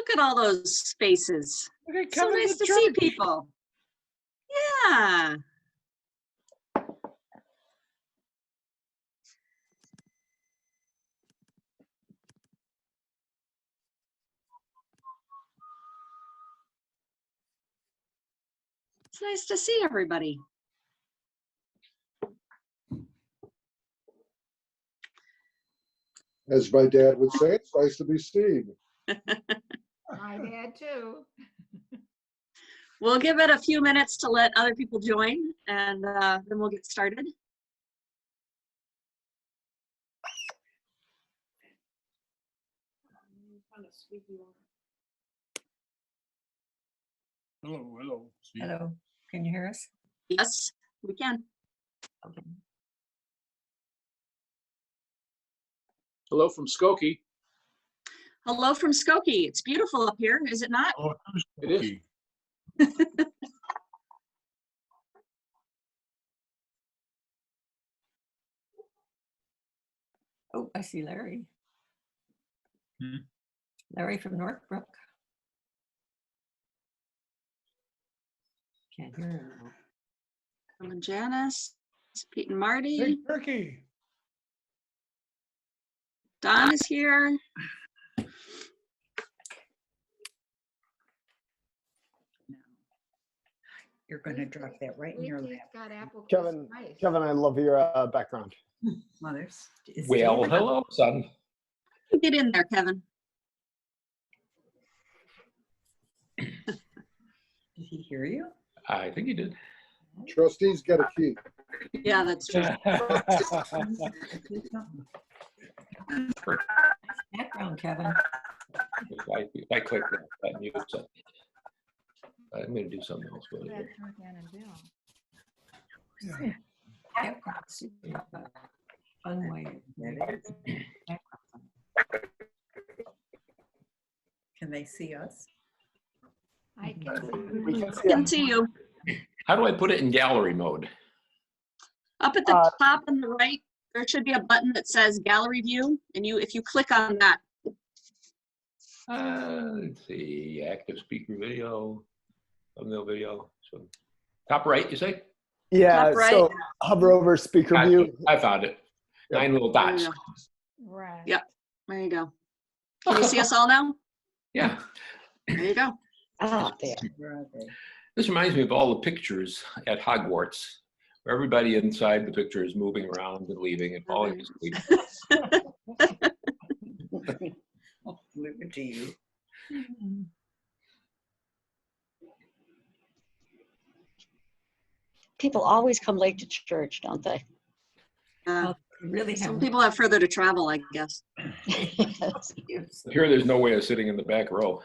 Look at all those faces. Okay, So nice to see people. Yeah. It's nice to see everybody. As my dad would say, it's nice to be seen. My dad too. We'll give it a few minutes to let other people join, and then we'll get started. Hello, hello. Hello, can you hear us? Yes, we can. Okay. Hello from Skokie. Hello from Skokie. It's beautiful up here, is it not? Oh, It is. Oh, I see Larry. Hmm. Larry from Northbrook. Can't hear him. Tom and Janice, Pete and Marty. Big turkey. Don is here. You're gonna drop that right in your lap. Got apple Kevin, crisp. Kevin, I love your background. Mothers. Well, hello, son. Get in there, Kevin. Did he hear you? I think you did. Trustees get a key. Yeah, that's true. Background, Kevin. If I click that mute, so I'm going to do something else with it. Background, super fun way. Can they see us? I can We see. can see Can see you. How do I put it in gallery mode? Up at the top on the right, there should be a button that says Gallery View, and if you click on that, Let's see, active speaker video, thumbnail video. So, top right, you say? Yeah, Top right. so hover over speaker view. I found it. 9 little there you dots. go. Right. Yep, there you go. Can you see us all now? Yeah. There you go. Ah, there. Where are they? This reminds me of all the pictures at Hogwarts, where everybody inside the picture is moving around and leaving and falling asleep. Leave it to you. People always come late to church, don't they? Really Some have. people have further to travel, I guess. Yes. Here, there's no way of sitting in the back row.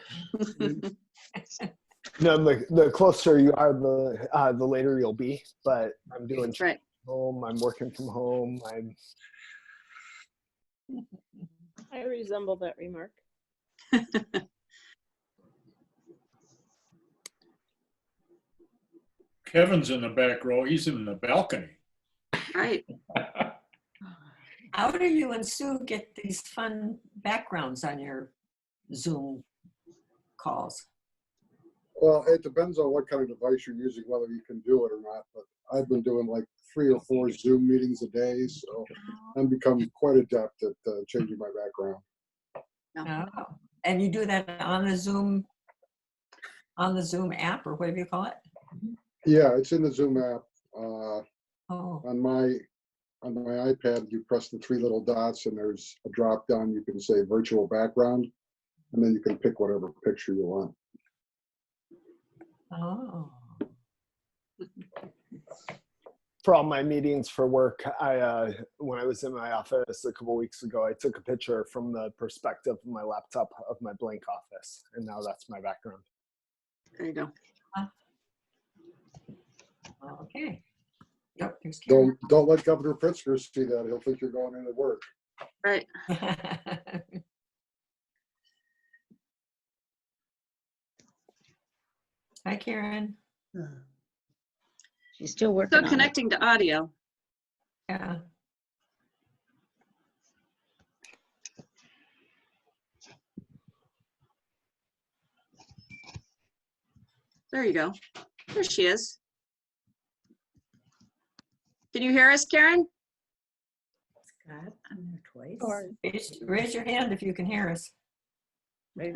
No, the closer you are, the later you'll be. But I'm doing That's right. home. I'm working from home. I resemble that remark. Kevin's in the back row. He's in the balcony. Right. How do you and Sue get these fun backgrounds on your Zoom calls? Well, it depends on what kind of device you're using, whether you can do it or not. But I've been doing like 3 or 4 Zoom meetings a day, so I'm becoming quite adept at changing my background. Oh. And you do that on the Zoom app, or whatever you call it? Yeah, it's in the Zoom app. Oh, On my iPad, you press the 3 little dots, and there's a drop down. You can say virtual background, and then you can pick whatever picture you want. oh. For all my meetings for work, when I was in my office a couple weeks ago, I took a picture from the perspective of my laptop of my blank office, and now that's my background. There you go. Okay. Yep, there's Karen. Don't let Governor Pritzker see that. He'll think you're going into work. Right. Hi, Karen. She's still working So on it. connecting to audio. Yeah. There you go. There she is. Can you hear us, Karen? Scott, I'm there twice. Or, Raise your hand if you can hear us. right,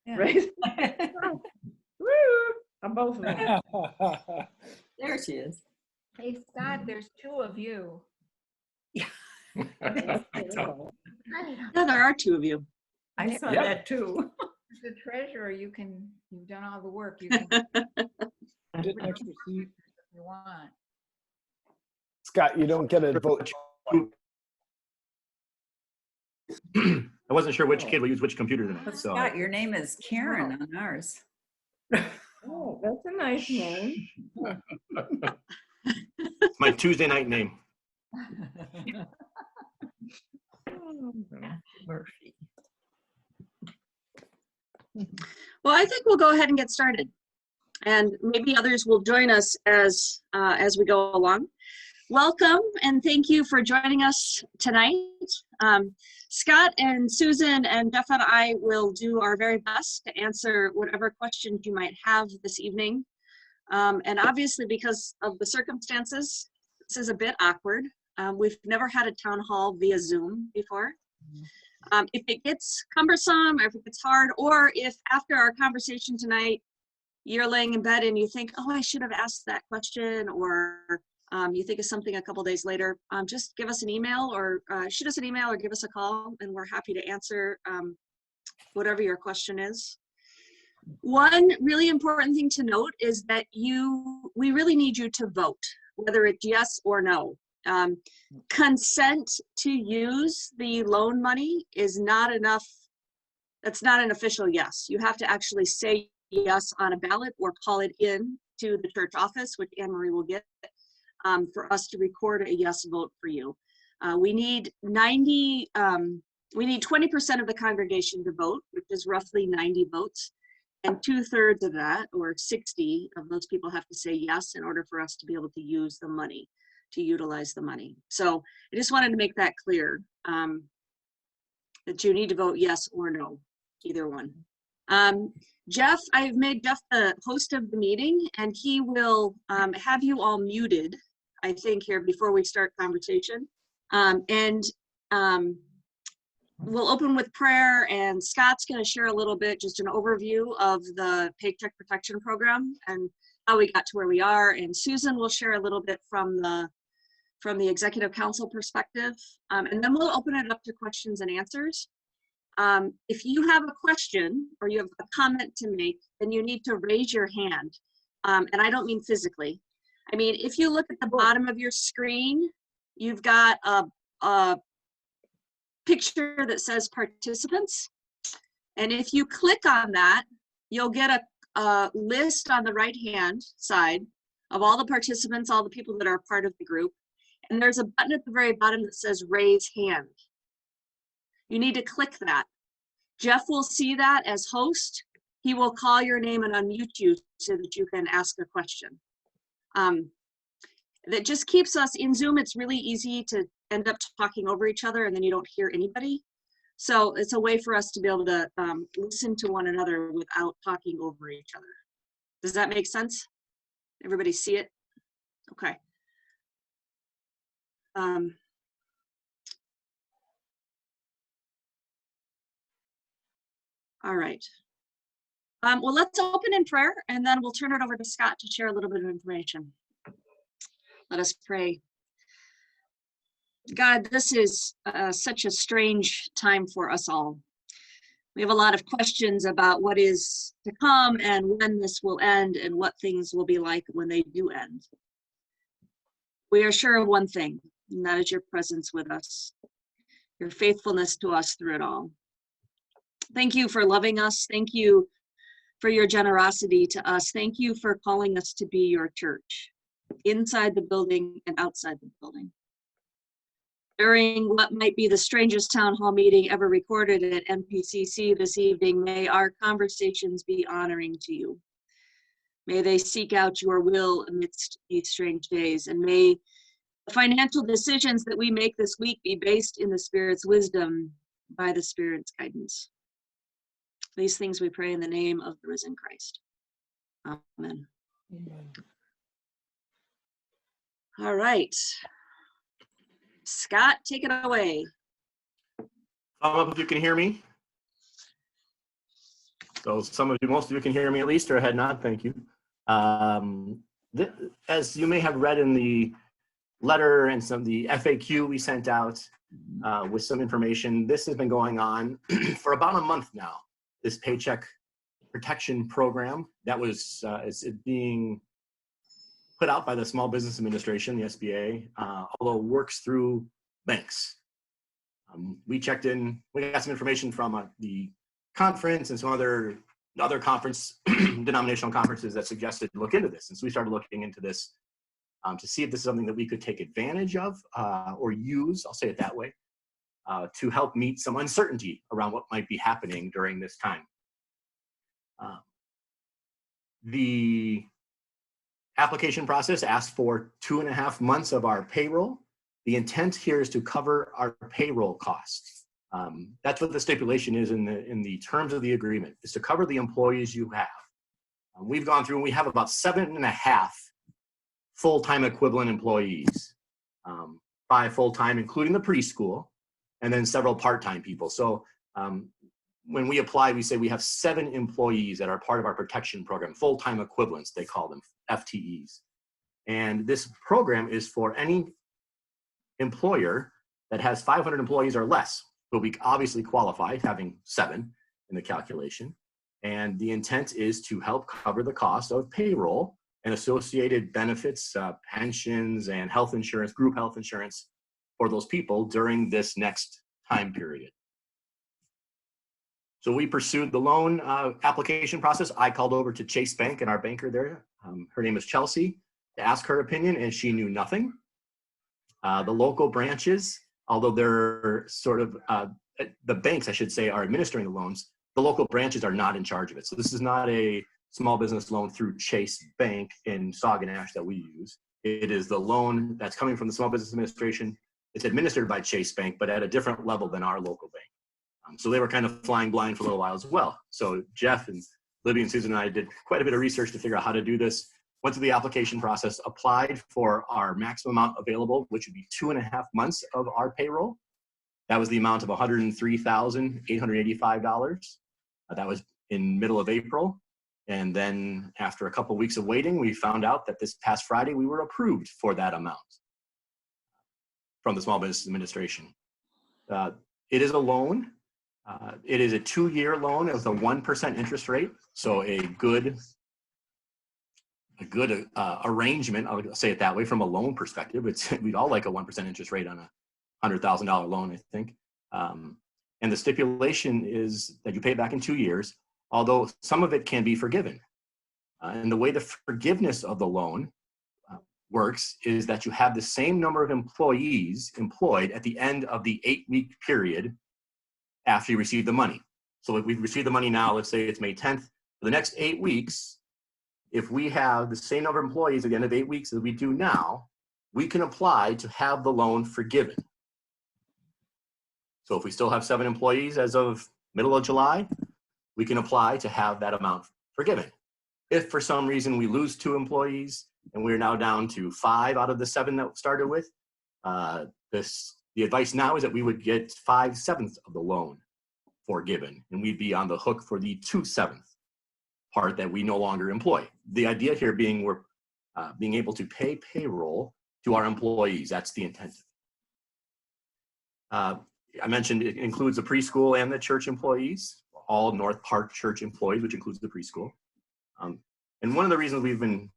Yeah. right. Woo, on both of them. There she is. Hey, Scott, there's two of you. That's beautiful. Yeah, there are two of you. I saw Yep. that too. The treasurer, you've done all the work. You can Get an extra seat. if you want. Scott, you don't get a vote. I wasn't sure which kid will use which computer But tonight, so. Scott, your name is Karen on ours. Oh, that's a nice name. It's my Tuesday night name. Murphy. Well, I think we'll go ahead and get started. And maybe others will join us as we go along. Welcome and thank you for joining us tonight. Scott and Susan and Jeff and I will do our very best to answer whatever questions you might have this evening. And obviously, because of the circumstances, this is a bit awkward. We've never had a town hall via Zoom before. If it gets cumbersome, or if it gets hard, or if after our conversation tonight, you're laying in bed and you think, oh, I should have asked that question, or you think of something a couple days later, just give us an email or shoot us an email or give us a call, and we're happy to answer whatever your question is. One really important thing to note is that we really need you to vote, whether it's yes or no. Consent to use the loan money is not enough. That's not an official yes. You have to actually say yes on a ballot or call it in to the church office, which Anne Marie will get, for us to record a yes vote for you. We need 20% of the congregation to vote, which is roughly 90 votes. And 2/3 of that, or 60 of those people, have to say yes in order for us to be able to use the money, to utilize the money. So I just wanted to make that clear, that you need to vote yes or no, either one. Jeff, I've made Jeff the host of the meeting, and he will have you all muted, I think, here before we start conversation. We'll open with prayer, and Scott's going to share a little bit, just an overview of the Paycheck Protection Program and how we got to where we are. And Susan will share a little bit from the Executive Council perspective. And then we'll open it up to questions and answers. If you have a question or you have a comment to make, then you need to raise your hand. And I don't mean physically. I mean, if you look at the bottom of your screen, you've got a picture that says participants. And if you click on that, you'll get a list on the right-hand side of all the participants, all the people that are part of the group. And there's a button at the very bottom that says raise hand. You need to click that. Jeff will see that as host. He will call your name and unmute you so that you can ask a question. That just keeps us in Zoom. It's really easy to end up talking over each other and then you don't hear anybody. So it's a way for us to be able to listen to one another without talking over each other. Does that make sense? Everybody see it? Okay. All right. Well, let's open in prayer, and then we'll turn it over to Scott to share a little bit of information. Let us pray. God, this is such a strange time for us all. We have a lot of questions about what is to come and when this will end and what things will be like when they do end. We are sure of one thing, and that is your presence with us, your faithfulness to us through it all. Thank you for loving us. Thank you for your generosity to us. Thank you for calling us to be your church, inside the building and outside the building. During what might be the strangest town hall meeting ever recorded at NPCC this evening, may our conversations be honoring to you. May they seek out your will amidst these strange days, and may the financial decisions that we make this week be based in the Spirit's wisdom by the Spirit's guidance. These things we pray in the name of the risen Christ. Amen. All right. Scott, take it away. Thumb up if you can hear me. So some of you, most of you can hear me at least, or a head nod, thank you. As you may have read in the letter and some of the FAQ we sent out with some information, this has been going on for about a month now, this Paycheck Protection Program that was being put out by the Small Business Administration, the SBA, although it works through banks. We checked in, we got some information from the conference and some other conference, denominational conferences that suggested look into this. And so we started looking into this to see if this is something that we could take advantage of or use, I'll say it that way, to help meet some uncertainty around what might be happening during this time. The application process asks for 2.5 months of our payroll. The intent here is to cover our payroll costs. That's what the stipulation is in the terms of the agreement, is to cover the employees you have. We've gone through and we have about 7.5 full-time equivalent employees, 5 full-time, including the preschool, and then several part-time people. So when we apply, we say we have 7 employees that are part of our protection program, full-time equivalents, they call them, FTEs. And this program is for any employer that has 500 employees or less, but we obviously qualify having 7 in the calculation. And the intent is to help cover the cost of payroll and associated benefits, pensions and health insurance, group health insurance for those people during this next time period. So we pursued the loan application process. I called over to Chase Bank and our banker there, her name is Chelsea, to ask her opinion, and she knew nothing. The local branches, although they're sort of, the banks, I should say, are administering the loans, the local branches are not in charge of it. So this is not a small business loan through Chase Bank in Sauganash that we use. It is the loan that's coming from the Small Business Administration. It's administered by Chase Bank, but at a different level than our local bank. So they were kind of flying blind for a little while as well. So Jeff and Libby and Susan and I did quite a bit of research to figure out how to do this. Went through the application process, applied for our maximum amount available, which would be 2.5 months of our payroll. That was the amount of $103,885. That was in middle of April. And then after a couple of weeks of waiting, we found out that this past Friday, we were approved for that amount from the Small Business Administration. It is a loan. It is a 2-year loan with a 1% interest rate. So a good arrangement, I would say it that way, from a loan perspective. We'd all like a 1% interest rate on a $100,000 loan, I think. And the stipulation is that you pay it back in 2 years, although some of it can be forgiven. And the way the forgiveness of the loan works is that you have the same number of employees employed at the end of the 8-week period after you receive the money. So if we receive the money now, let's say it's May 10th, for the next 8 weeks, if we have the same number of employees at the end of 8 weeks as we do now, we can apply to have the loan forgiven. So if we still have 7 employees as of middle of July, we can apply to have that amount forgiven. If for some reason we lose 2 employees and we're now down to 5 out of the 7 that we started with, the advice now is that we would get 5/7 of the loan forgiven, and we'd be on the hook for the 2/7 part that we no longer employ. The idea here being we're being able to pay payroll to our employees. That's the intent. I mentioned it includes the preschool and the church employees, all North Park Church employees, which includes the preschool. And one of the reasons we've been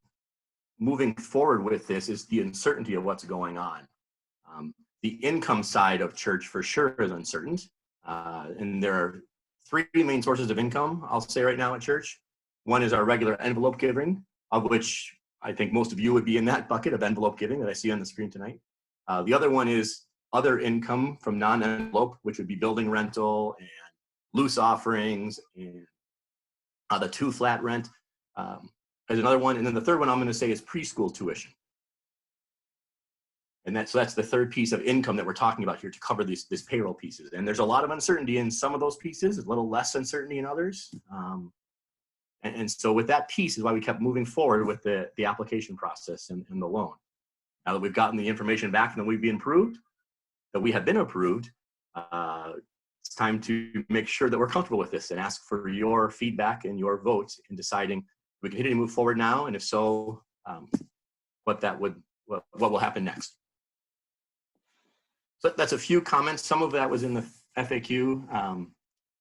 moving forward with this is the uncertainty of what's going on. The income side of church for sure is uncertain. And there are 3 main sources of income, I'll say right now at church. One is our regular envelope giving, of which I think most of you would be in that bucket of envelope giving that I see on the screen tonight. The other one is other income from non-envelope, which would be building rental and loose offerings and the 2 flat rent. There's another one. And then the third one I'm going to say is preschool tuition. And so that's the third piece of income that we're talking about here to cover this payroll pieces. And there's a lot of uncertainty in some of those pieces, a little less uncertainty in others. And so with that piece is why we kept moving forward with the application process and the loan. Now that we've gotten the information back and that we have been approved, it's time to make sure that we're comfortable with this and ask for your feedback and your votes in deciding if we can continue to move forward now, and if so, what will happen next. So that's a few comments. Some of that was in the FAQ,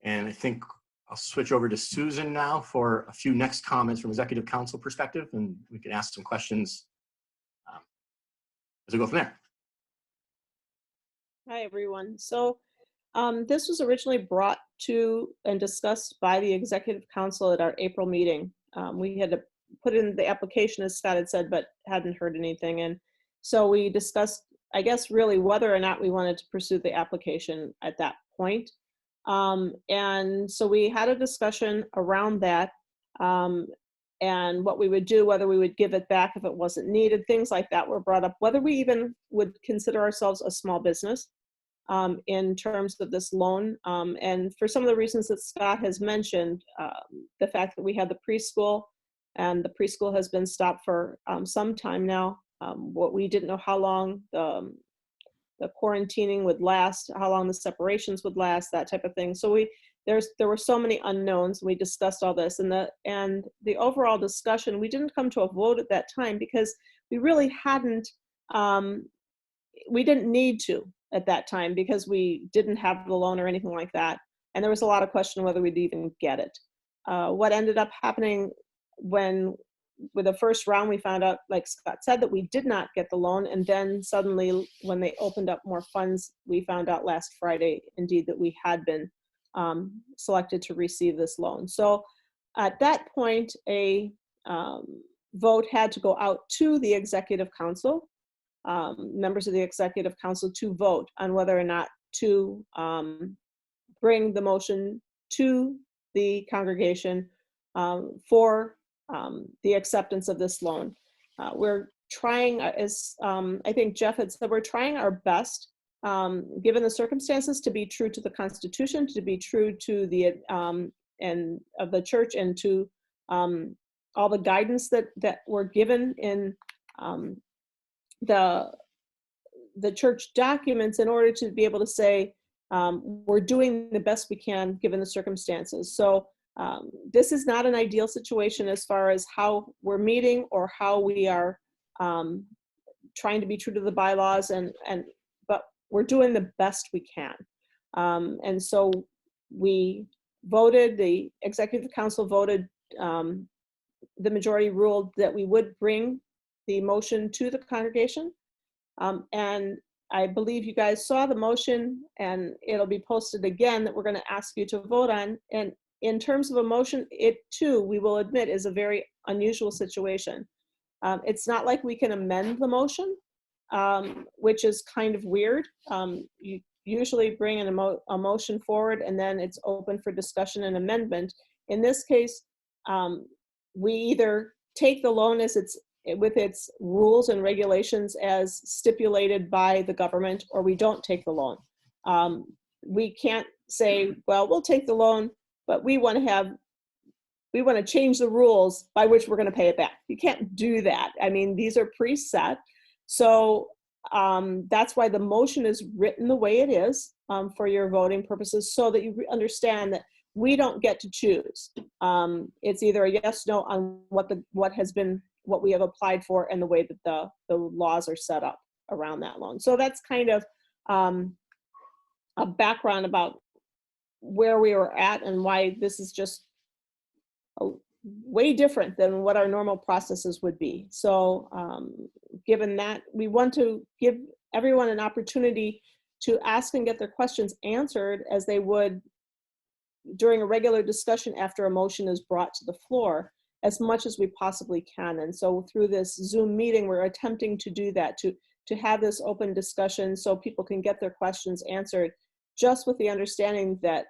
and I think I'll switch over to Susan now for a few next comments from Executive Council perspective, and we can ask some questions as we go from there. Hi, everyone. So this was originally brought to and discussed by the Executive Council at our April meeting. We had to put in the application, as Scott had said, but hadn't heard anything. And so we discussed, I guess, really whether or not we wanted to pursue the application at that point. And so we had a discussion around that and what we would do, whether we would give it back if it wasn't needed, things like that were brought up, whether we even would consider ourselves a small business in terms of this loan. And for some of the reasons that Scott has mentioned, the fact that we had the preschool and the preschool has been stopped for some time now. What we didn't know how long the quarantining would last, how long the separations would last, that type of thing. So there were so many unknowns. We discussed all this, and the overall discussion, we didn't come to a vote at that time because we really hadn't, we didn't need to at that time because we didn't have the loan or anything like that. And there was a lot of question whether we'd even get it. What ended up happening with the first round, we found out, like Scott said, that we did not get the loan. And then suddenly when they opened up more funds, we found out last Friday, indeed, that we had been selected to receive this loan. So at that point, a vote had to go out to the Executive Council, members of the Executive Council, to vote on whether or not to bring the motion to the congregation for the acceptance of this loan. We're trying, as I think Jeff had said, we're trying our best, given the circumstances, to be true to the Constitution, to be true to the and of the church, and to all the guidance that were given in the church documents, in order to be able to say we're doing the best we can given the circumstances. So this is not an ideal situation as far as how we're meeting or how we are trying to be true to the bylaws, but we're doing the best we can. And so we voted, the Executive Council voted, the majority ruled that we would bring the motion to the congregation. And I believe you guys saw the motion, and it'll be posted again, that we're going to ask you to vote on. And in terms of a motion, it too, we will admit, is a very unusual situation. It's not like we can amend the motion, which is kind of weird. You usually bring a motion forward and then it's open for discussion and amendment. In this case, we either take the loan as with its rules and regulations as stipulated by the government, or we don't take the loan. We can't say, well, we'll take the loan, but we want to change the rules by which we're going to pay it back. You can't do that. I mean, these are preset. So that's why the motion is written the way it is for your voting purposes, so that you understand that we don't get to choose. It's either a yes, no on what we have applied for, and the way that the laws are set up around that loan. So that's kind of a background about where we were at and why this is just way different than what our normal processes would be. So given that, we want to give everyone an opportunity to ask and get their questions answered as they would during a regular discussion after a motion is brought to the floor, as much as we possibly can. And so through this Zoom meeting, we're attempting to do that, to have this open discussion so people can get their questions answered, just with the understanding that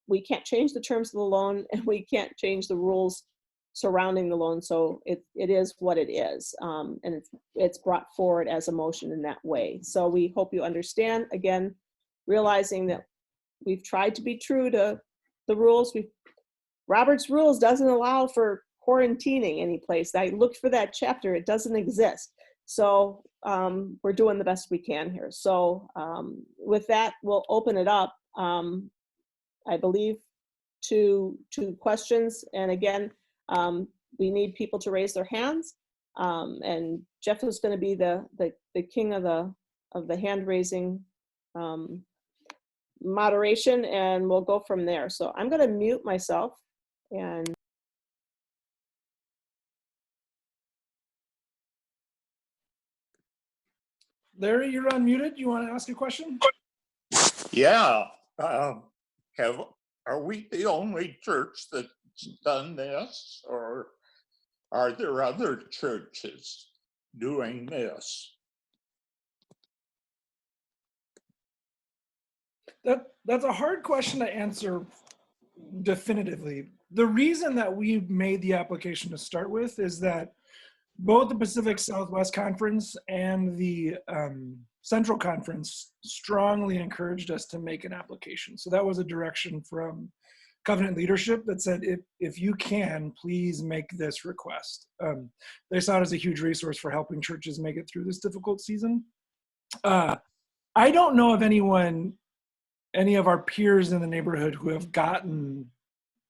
we can't change the terms of the loan and we can't change the rules surrounding the loan. So it is what it is. And it's brought forward as a motion in that way. So we hope you understand, again, realizing that we've tried to be true to the rules. We've Robert's Rules doesn't allow for quarantining any place. I looked for that chapter. It doesn't exist. So we're doing the best we can here. So with that, we'll open it up, I believe, to questions. And again, we need people to raise their hands. And Jeff is going to be the king of the hand raising moderation, and we'll go from there. So I'm going to mute myself. And Larry, you're unmuted. You want to ask a question? Yeah. Are we the only church that's done this, or are there other churches doing this? That's a hard question to answer definitively. The reason that we made the application to start with is that both the Pacific Southwest Conference and the Central Conference strongly encouraged us to make an application. So that was a direction from Covenant leadership that said, if you can, please make this request. They saw it as a huge resource for helping churches make it through this difficult season. I don't know of any of our peers in the neighborhood who have gotten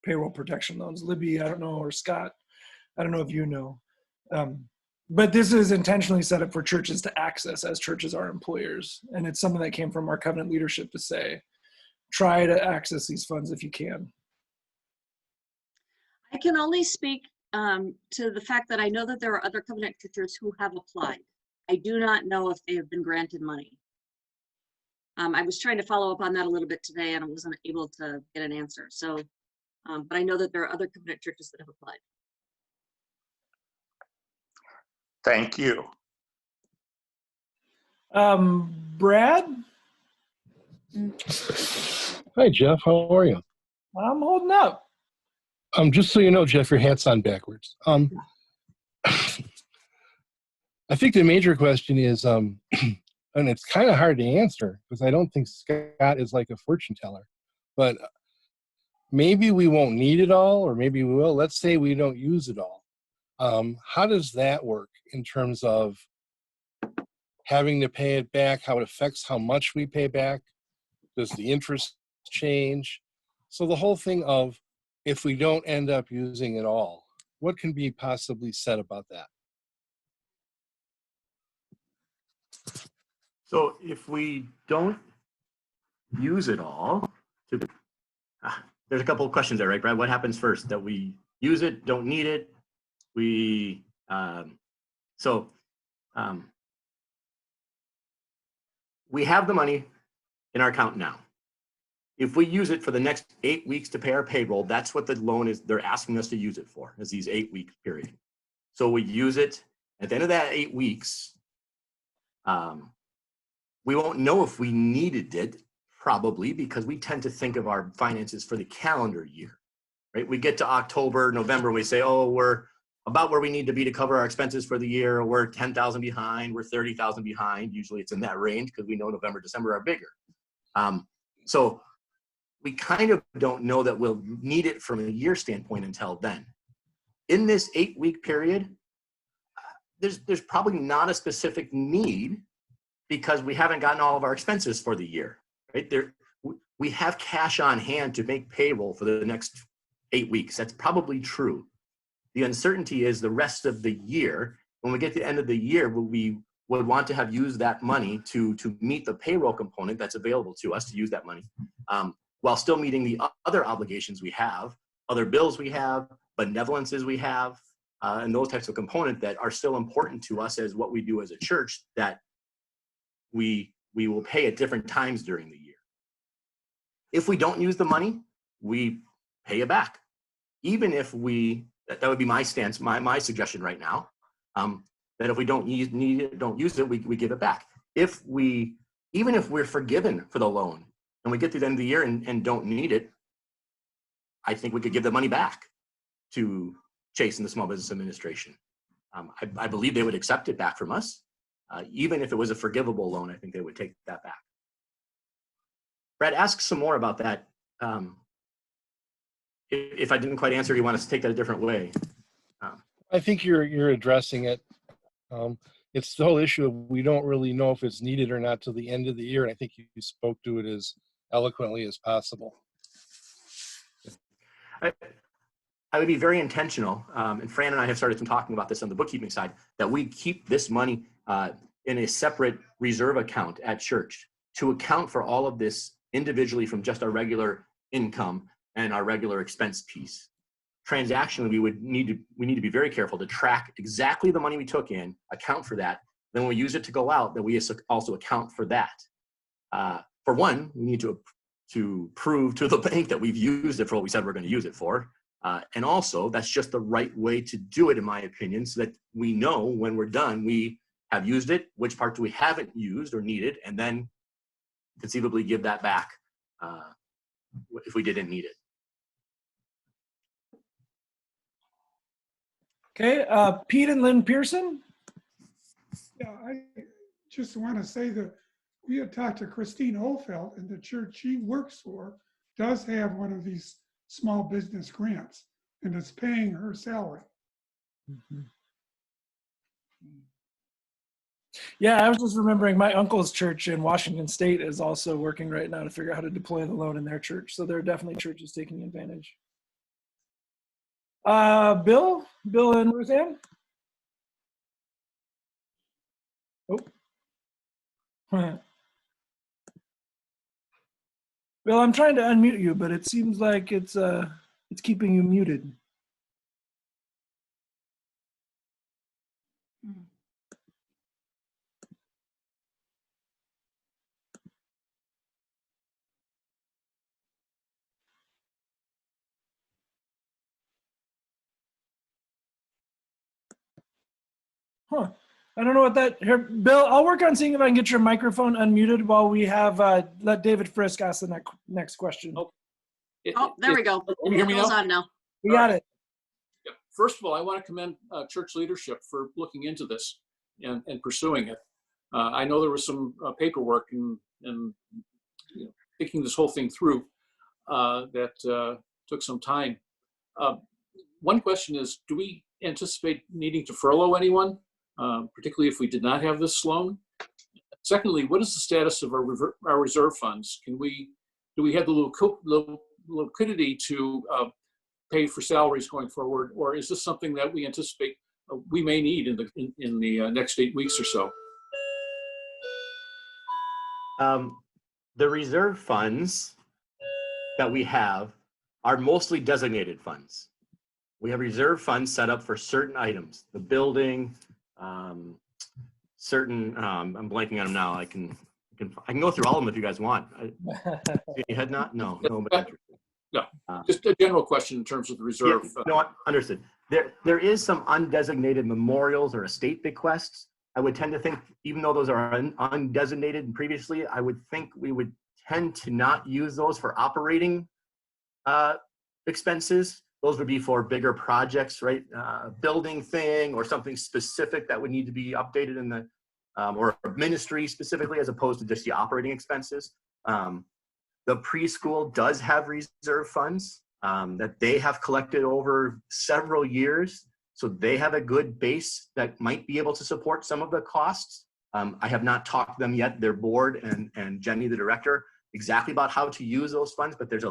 payroll protection loans. Libby, I don't know, or Scott, I don't know if you know. But this is intentionally set up for churches to access as churches are employers. And it's something that came from our covenant leadership to say, try to access these funds if you can. I can only speak to the fact that I know that there are other covenant churches who have applied. I do not know if they have been granted money. I was trying to follow up on that a little bit today and I wasn't able to get an answer. So, but I know that there are other covenant churches that have applied. Thank you. Brad? Hi, Jeff. How are you? I'm holding up. Just so you know, Jeff, your hat's on backwards. I think the major question is, and it's kind of hard to answer because I don't think Scott is like a fortune teller, but maybe we won't need it all, or maybe we will. Let's say we don't use it all. How does that work in terms of having to pay it back, how it affects how much we pay back? Does the interest change? So the whole thing of, if we don't end up using it all, what can be possibly said about that? So if we don't use it all, there's a couple of questions there, right, Brad? What happens first? That we use it, don't need it? We have the money in our account now. If we use it for the next 8 weeks to pay our payroll, that's what the loan is. They're asking us to use it for, is these 8-week period. So we use it at the end of that 8 weeks. We won't know if we needed it, probably, because we tend to think of our finances for the calendar year, right? We get to October, November, and we say, oh, we're about where we need to be to cover our expenses for the year. We're 10,000 behind, we're 30,000 behind. Usually it's in that range because we know November, December are bigger. So we kind of don't know that we'll need it from a year standpoint until then. In this 8-week period, there's probably not a specific need because we haven't gotten all of our expenses for the year, right? We have cash on hand to make payroll for the next 8 weeks. That's probably true. The uncertainty is the rest of the year. When we get to the end of the year, we would want to have used that money to meet the payroll component that's available to us to use that money, while still meeting the other obligations we have, other bills we have, benevolences we have, and those types of components that are still important to us as what we do as a church that we will pay at different times during the year. If we don't use the money, we pay it back. Even if that would be my stance, my suggestion right now, that if we don't don't use it, we give it back. Even if we're forgiven for the loan and we get to the end of the year and don't need it, I think we could give the money back to Chase and the Small Business Administration. I believe they would accept it back from us. Even if it was a forgivable loan, I think they would take that back. Brad, ask some more about that if I didn't quite answer, you want us to take that a different way? I think you're addressing it. It's the whole issue of we don't really know if it's needed or not till the end of the year. And I think you spoke to it as eloquently as possible. I would be very intentional, and Fran and I have started talking about this on the bookkeeping side, that we keep this money in a separate reserve account at church to account for all of this individually from just our regular income and our regular expense piece. Transactionally, we need to be very careful to track exactly the money we took in, account for that. Then when we use it to go out, that we also account for that. For one, we need to prove to the bank that we've used it for what we said we're going to use it for. And also, that's just the right way to do it, in my opinion, so that we know when we're done, we have used it, which parts we haven't used or needed, and then conceivably give that back if we didn't need it. Okay, Pete and Lynn Pearson. Yeah, I just want to say that we had talked to Christine Olfeld, and the church she works for does have one of these small business grants, and it's paying her salary. Yeah, I was just remembering my uncle's church in Washington State is also working right now to figure out how to deploy the loan in their church. So there are definitely churches taking advantage. Bill and Roseanne. Oh. Bill, I'm trying to unmute you, but it seems like it's keeping you muted. Huh. I don't know what that here, Bill. I'll work on seeing if I can get your microphone unmuted while we have let David Frisk ask the next question. Oh, there we go. Can you hear me Bill's now? on now. We got it. Yep. First of all, I want to commend church leadership for looking into this and pursuing it. I know there was some paperwork and you know, thinking this whole thing through that took some time. One question is, do we anticipate needing to furlough anyone, particularly if we did not have this loan? Secondly, what is the status of our reserve funds? Do we have the liquidity to pay for salaries going forward, or is this something that we anticipate we may need in the next 8 weeks or so? The reserve funds that we have are mostly designated funds. We have reserve funds set up for certain items, the building, certain, I'm blanking on them now. I can go through all of them if you guys want. You had not? No, but no. Just a general question in terms of the reserve. Yeah, no, understood. There is some undesignated memorials or estate bequests. I would tend to think, even though those are undesignated previously, I would think we would tend to not use those for operating expenses. Those would be for bigger projects, right? Building thing or something specific that would need to be updated in the, or ministry specifically, as opposed to just the operating expenses. The preschool does have reserve funds that they have collected over several years. So they have a good base that might be able to support some of the costs. I have not talked to them yet, their board and Jenny, the director, exactly about how to use those funds, but there's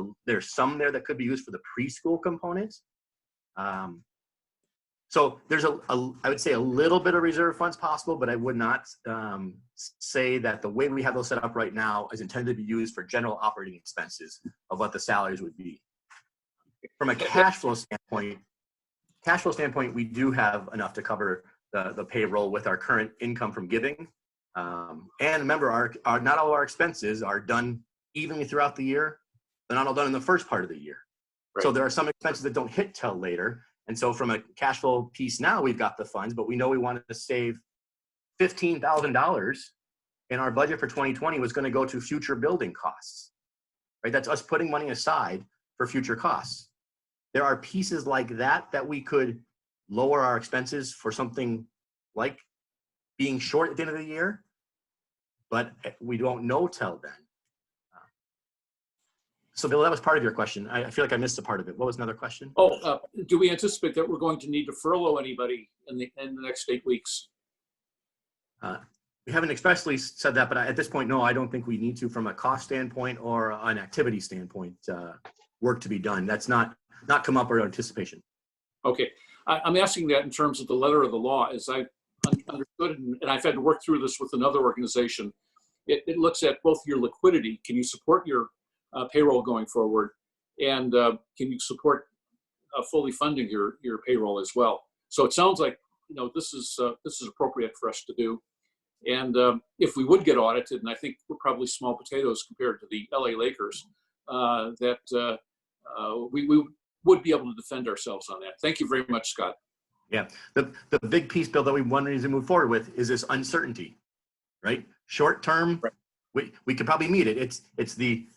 some there that could be used for the preschool components. So there's I would say a little bit of reserve funds possible, but I would not say that the way we have those set up right now is intended to be used for general operating expenses of what the salaries would be. From a cash flow standpoint, we do have enough to cover the payroll with our current income from giving. And remember, not all our expenses are done evenly throughout the year. They're not all done in the first part of the year. Right. So there are some expenses that don't hit till later. And so from a cash flow piece now, we've got the funds, but we know we wanted to save $15,000 in our budget for 2020 was going to go to future building costs, right? That's us putting money aside for future costs. There are pieces like that we could lower our expenses for something like being short at the end of the year, but we don't know till then. So Bill, that was part of your question. I feel like I missed a part of it. What was another question? Oh, do we anticipate that we're going to need to furlough anybody in the next 8 weeks? We haven't expressly said that, but at this point, no, I don't think we need to from a cost standpoint or an activity standpoint, work to be done. That's not come up or anticipation. Okay, I'm asking that in terms of the letter of the law, as I understood, and I've had to work through this with another organization. It looks at both your liquidity. Can you support your payroll going forward? And can you support fully funding your payroll as well? So it sounds like, this is appropriate for us to do. And if we would get audited, and I think we're probably small potatoes compared to the LA Lakers, that we would be able to defend ourselves on that. Thank you very much, Scott. Yeah, the big piece, Bill, that we wanted to move forward with is this uncertainty, right? Short term, right. We could probably meet it. It's the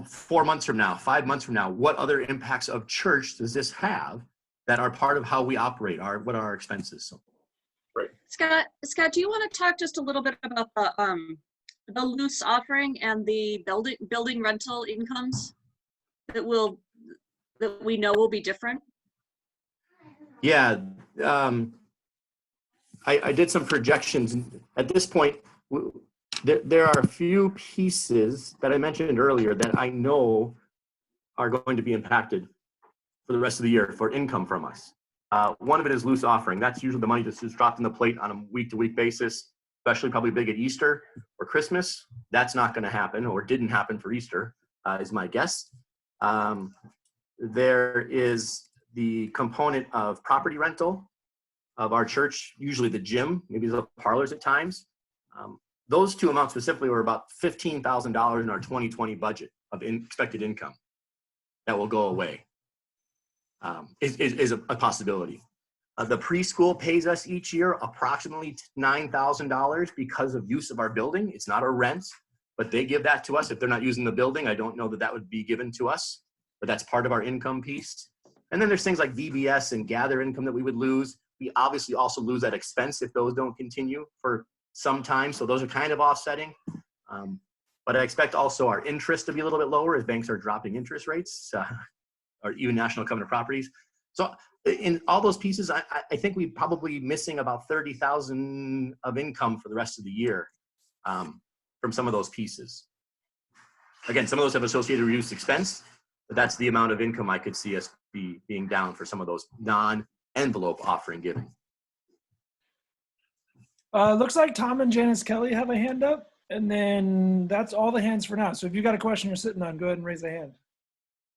4 months from now, 5 months from now, what other impacts of church does this have that are part of how we operate, what are our expenses? So. Right. Scott, do you want to talk just a little bit about the loose offering and the building rental incomes that we know will be different? Yeah, I did some projections. At this point, there are a few pieces that I mentioned earlier that I know are going to be impacted for the rest of the year for income from us. One of it is loose offering. That's usually the money that's just dropped in the plate on a week-to-week basis, especially probably big at Easter or Christmas. That's not going to happen, or didn't happen for Easter, is my guess. There is the component of property rental of our church, usually the gym, maybe the parlors at times. Those two amounts specifically were about $15,000 in our 2020 budget of expected income that will go away. Is a possibility. The preschool pays us each year approximately $9,000 because of use of our building. It's not a rent, but they give that to us. If they're not using the building, I don't know that would be given to us, but that's part of our income piece. And then there's things like VBS and gather income that we would lose. We obviously also lose that expense if those don't continue for some time. So those are kind of offsetting. But I expect also our interest to be a little bit lower as banks are dropping interest rates. Or even National Covenant Properties. So in all those pieces, I think we're probably missing about $30,000 of income for the rest of the year from some of those pieces. Again, some of those have associated reduced expense, but that's the amount of income I could see us being down for some of those non-envelope offering giving. Looks like Tom and Janice Kelly have a hand up, and then that's all the hands for now. So if you got a question you're sitting on, go ahead and raise a hand.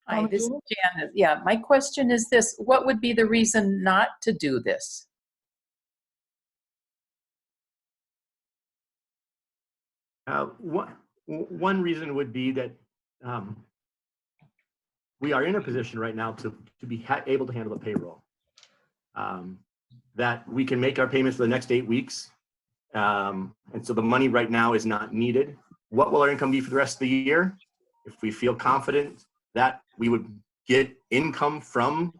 Hi, this is Janet. Yeah, my question is this: what would be the reason not to do this? One reason would be that we are in a position right now to be able to handle the payroll. That we can make our payments for the next 8 weeks. And so the money right now is not needed. What will our income be for the rest of the year? If we feel confident that we would get income from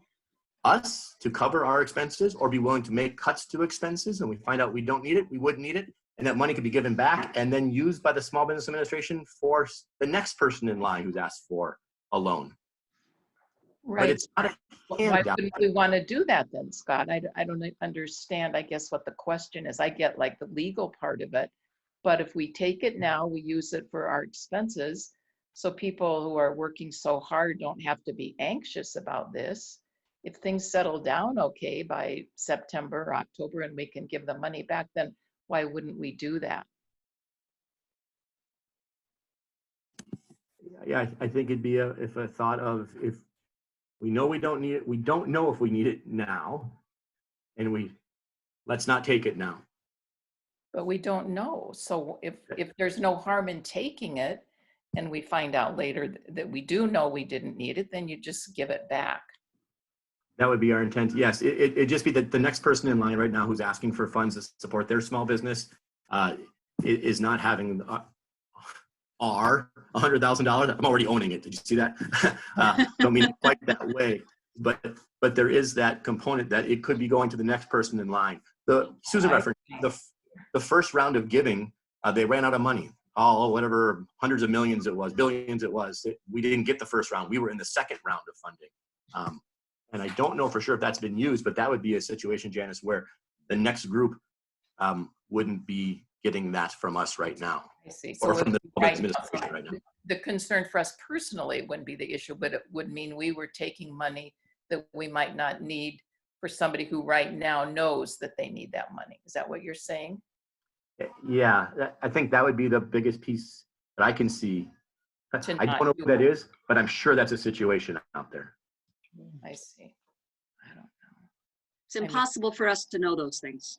us to cover our expenses, or be willing to make cuts to expenses, and we find out we don't need it, we wouldn't need it, and that money could be given back and then used by the Small Business Administration for the next person in line who's asked for a loan. Right. But it's not a Why wouldn't we want to do that then, Scott? I don't understand, I guess, what the question is. I get like the legal part of it, but if we take it now, we use it for our expenses. So people who are working so hard don't have to be anxious about this. If things settle down okay by September or October and we can give the money back, then why wouldn't we do that? Yeah, I think it'd be if we know we don't need it, we don't know if we need it now, and let's not take it now. But we don't know. So if there's no harm in taking it, and we find out later that we do know we didn't need it, then you just give it back. That would be our intent. Yes, it'd just be that the next person in line right now who's asking for funds to support their small business is not having our $100,000. I'm already owning it. Did you see that? Don't mean it quite that way, but there is that component that it could be going to the next person in line. Susan referenced the first round of giving, they ran out of money. all whatever hundreds of millions it was, billions it was, we didn't get the first round. We were in the second round of funding. And I don't know for sure if that's been used, but that would be a situation, Janice, where the next group wouldn't be getting that from us right now. I see. Or So from the right administration right now. the concern for us personally wouldn't be the issue, but it would mean we were taking money that we might not need for somebody who right now knows that they need that money. Is that what you're saying? Yeah, I think that would be the biggest piece that I can see. I don't not know do what that is, but I'm sure that's a situation out there. I see. I don't know. It's impossible for us to know those things.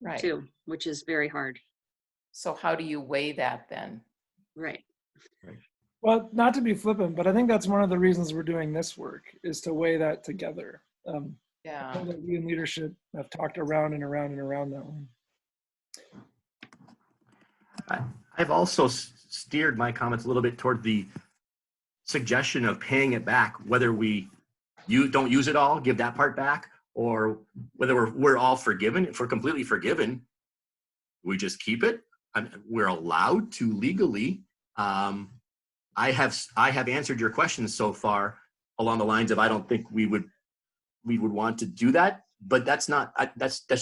Right. Too, which is very hard. So how do you weigh that then? Right. Well, not to be flippant, but I think that's one of the reasons we're doing this work, is to weigh that together. Yeah. I know that we in leadership have talked around and around and around that one. I've also steered my comments a little bit toward the suggestion of paying it back, whether you don't use it all, give that part back, or whether we're all forgiven. If we're completely forgiven, we just keep it. We're allowed to legally. I have answered your questions so far along the lines of I don't think we would want to do that, but that's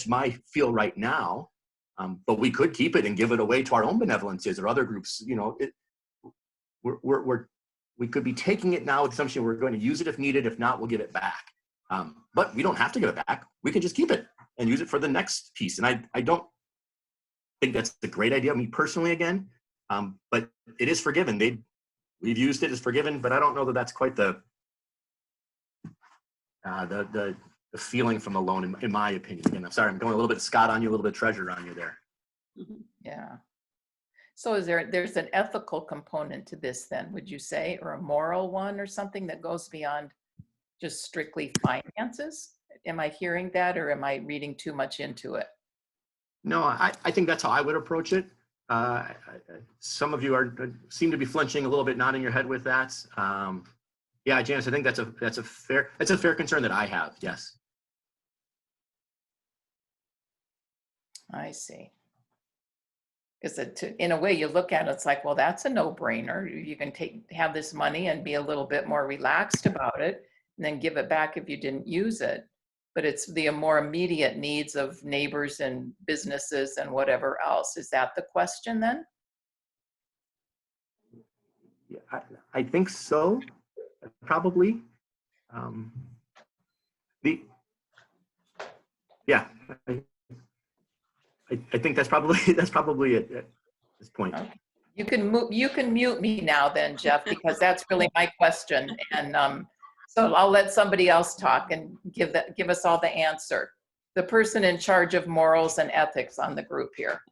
my feel right now. But we could keep it and give it away to our own benevolences or other groups. You know, we could be taking it now with the assumption we're going to use it if needed. If not, we'll give it back. But we don't have to give it back. We can just keep it and use it for the next piece. And I don't think that's a great idea, me personally, again. But it is forgiven. We've used it as forgiven, but I don't know that that's quite the feeling from the loan, in my opinion. Again, I'm sorry, I'm going a little bit Scott on you, a little bit Treasurer on you there. Yeah. So there's an ethical component to this then, would you say, or a moral one or something that goes beyond just strictly finances? Am I hearing that, or am I reading too much into it? No, I think that's how I would approach it. Some of you seem to be flinching a little bit, nodding your head with that. Yeah, Janice, I think that's a fair concern that I have. Yes. I see. Because in a way you look at it, it's like, well, that's a no-brainer. You can have this money and be a little bit more relaxed about it, and then give it back if you didn't use it. But it's the more immediate needs of neighbors and businesses and whatever else. Is that the question then? Yeah, I think so. Probably. Yeah. I think that's probably it at this point. Okay. You can mute me now then, Jeff, because that's really my question. And so I'll let somebody else talk and give us all the answer. The person in charge of morals and ethics on the group here.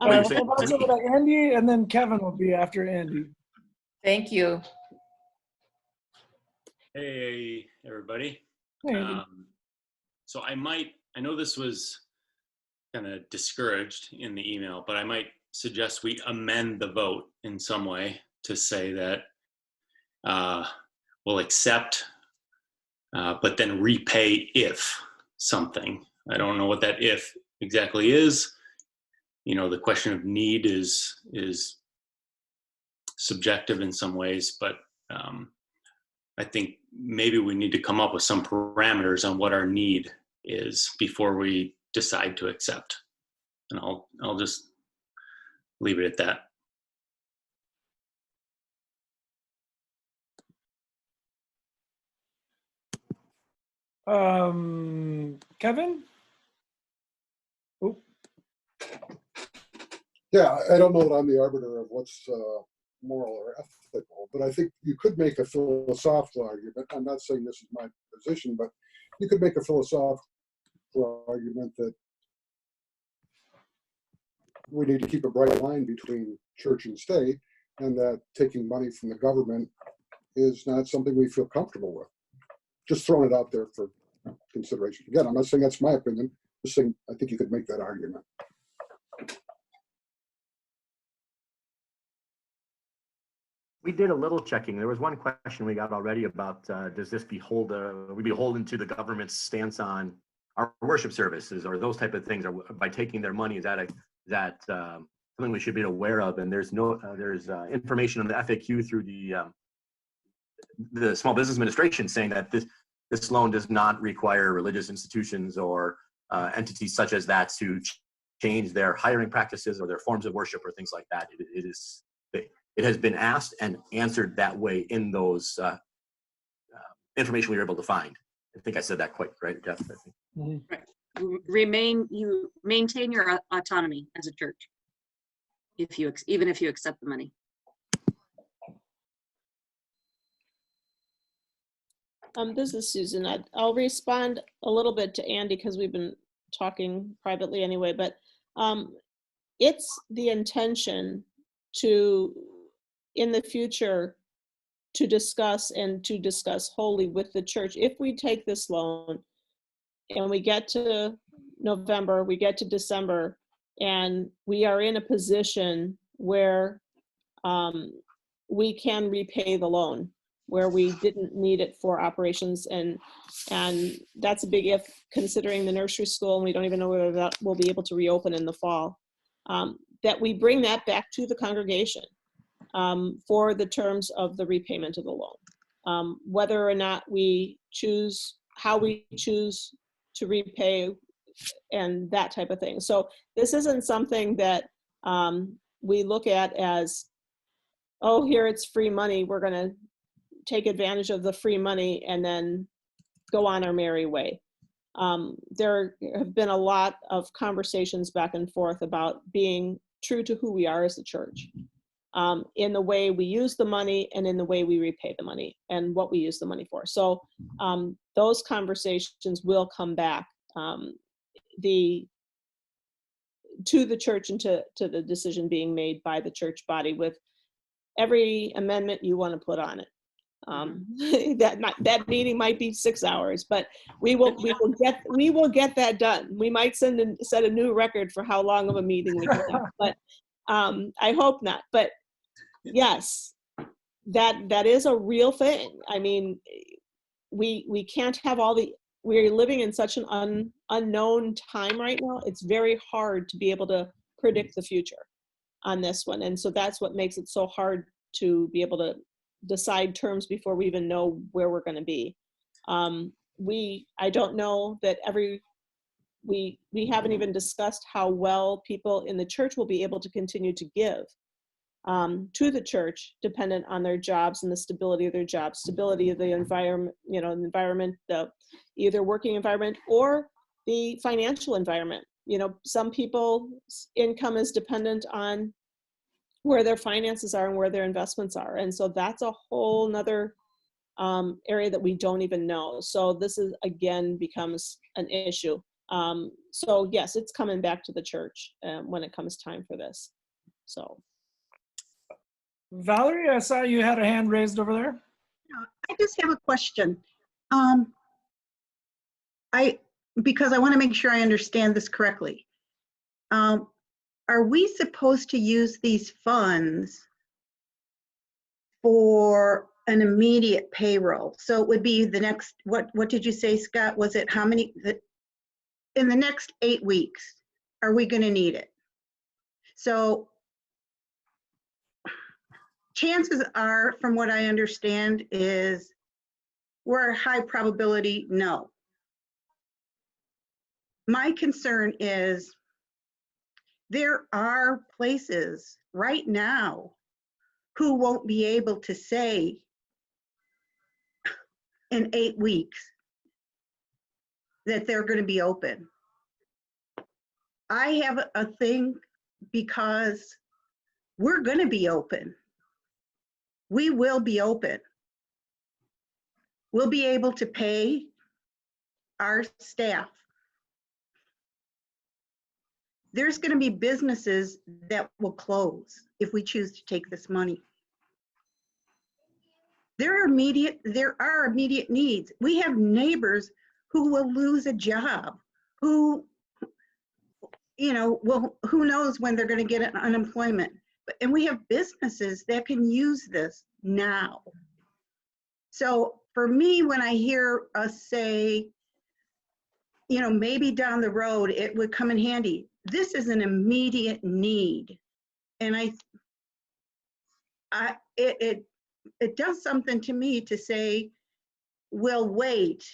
We'll pass over to Andy, and then Kevin will be after Andy. Thank you. Hey, everybody. Hey, Andy. So I know this was kind of discouraged in the email, but I might suggest we amend the vote in some way to say that we'll accept, but then repay if something. I don't know what that if exactly is. You know, the question of need is subjective in some ways, but I think maybe we need to come up with some parameters on what our need is before we decide to accept. And I'll just leave it at that. Kevin? Oh. Yeah, I don't know that I'm the arbiter of what's moral or ethical, but I think you could make a philosophical argument. I'm not saying this is my position, but you could make a philosophical argument that we need to keep a bright line between church and state, and that taking money from the government is not something we feel comfortable with. Just throwing it out there for consideration. Again, I'm not saying that's my opinion. Just saying I think you could make that argument. We did a little checking. There was one question we got already about does this are we beholden to the government's stance on our worship services or those type of things? Or by taking their money, is that something we should be aware of. And there's no there's information on the FAQ through the Small Business Administration saying that this loan does not require religious institutions or entities such as that to change their hiring practices or their forms of worship or things like that. It has been asked and answered that way in those information we were able to find. I think I said that quite right, Jeff. I think. Right. You maintain your autonomy as a church, even if you accept the money. This is Susan. I'll respond a little bit to Andy because we've been talking privately anyway, but it's the intention to, in the future, to discuss wholly with the church. If we take this loan and we get to November, we get to December, and we are in a position where we can repay the loan, where we didn't need it for operations, and that's a big if, considering the nursery school, and we don't even know whether that will be able to reopen in the fall, that we bring that back to the congregation for the terms of the repayment of the loan. Whether or not we choose, how we choose to repay, and that type of thing. So this isn't something that we look at as, oh, here it's free money, we're gonna take advantage of the free money and then go on our merry way. There have been a lot of conversations back and forth about being true to who we are as a church, in the way we use the money and in the way we repay the money and what we use the money for. So those conversations will come back to the church and to the decision being made by the church body with every amendment you want to put on it. That meeting might be 6 hours, but we will get that done. We might set a new record for how long of a meeting we can have, but I hope not. But yes, that is a real thing. I mean, we can't have we're living in such an unknown time right now. It's very hard to be able to predict the future on this one, and so that's what makes it so hard to be able to decide terms before we even know where we're going to be. I don't know that we haven't even discussed how well people in the church will be able to continue to give to the church, dependent on their jobs and the stability of their jobs, stability of the environment, the either working environment or the financial environment. Some people's income is dependent on where their finances are and where their investments are. And so that's a whole nother area that we don't even know. So this is, again, becomes an issue. So yes, it's coming back to the church when it comes time for this. So. Valerie, I saw you had a hand raised over there. I just have a question. Because I want to make sure I understand this correctly. Are we supposed to use these funds for an immediate payroll? So it would be the next, what did you say, Scott? Was it how many, in the next 8 weeks, are we going to need it? So chances are, from what I understand, is we're a high probability no. My concern is there are places right now who won't be able to say in 8 weeks that they're going to be open. I have a thing because we're going to be open. We will be open. We'll be able to pay our staff. There's going to be businesses that will close if we choose to take this money. There are immediate needs. We have neighbors who will lose a job, who knows when they're going to get unemployment. And we have businesses that can use this now. So for me, when I hear us say, maybe down the road it would come in handy, this is an immediate need And it does something to me to say, we'll wait.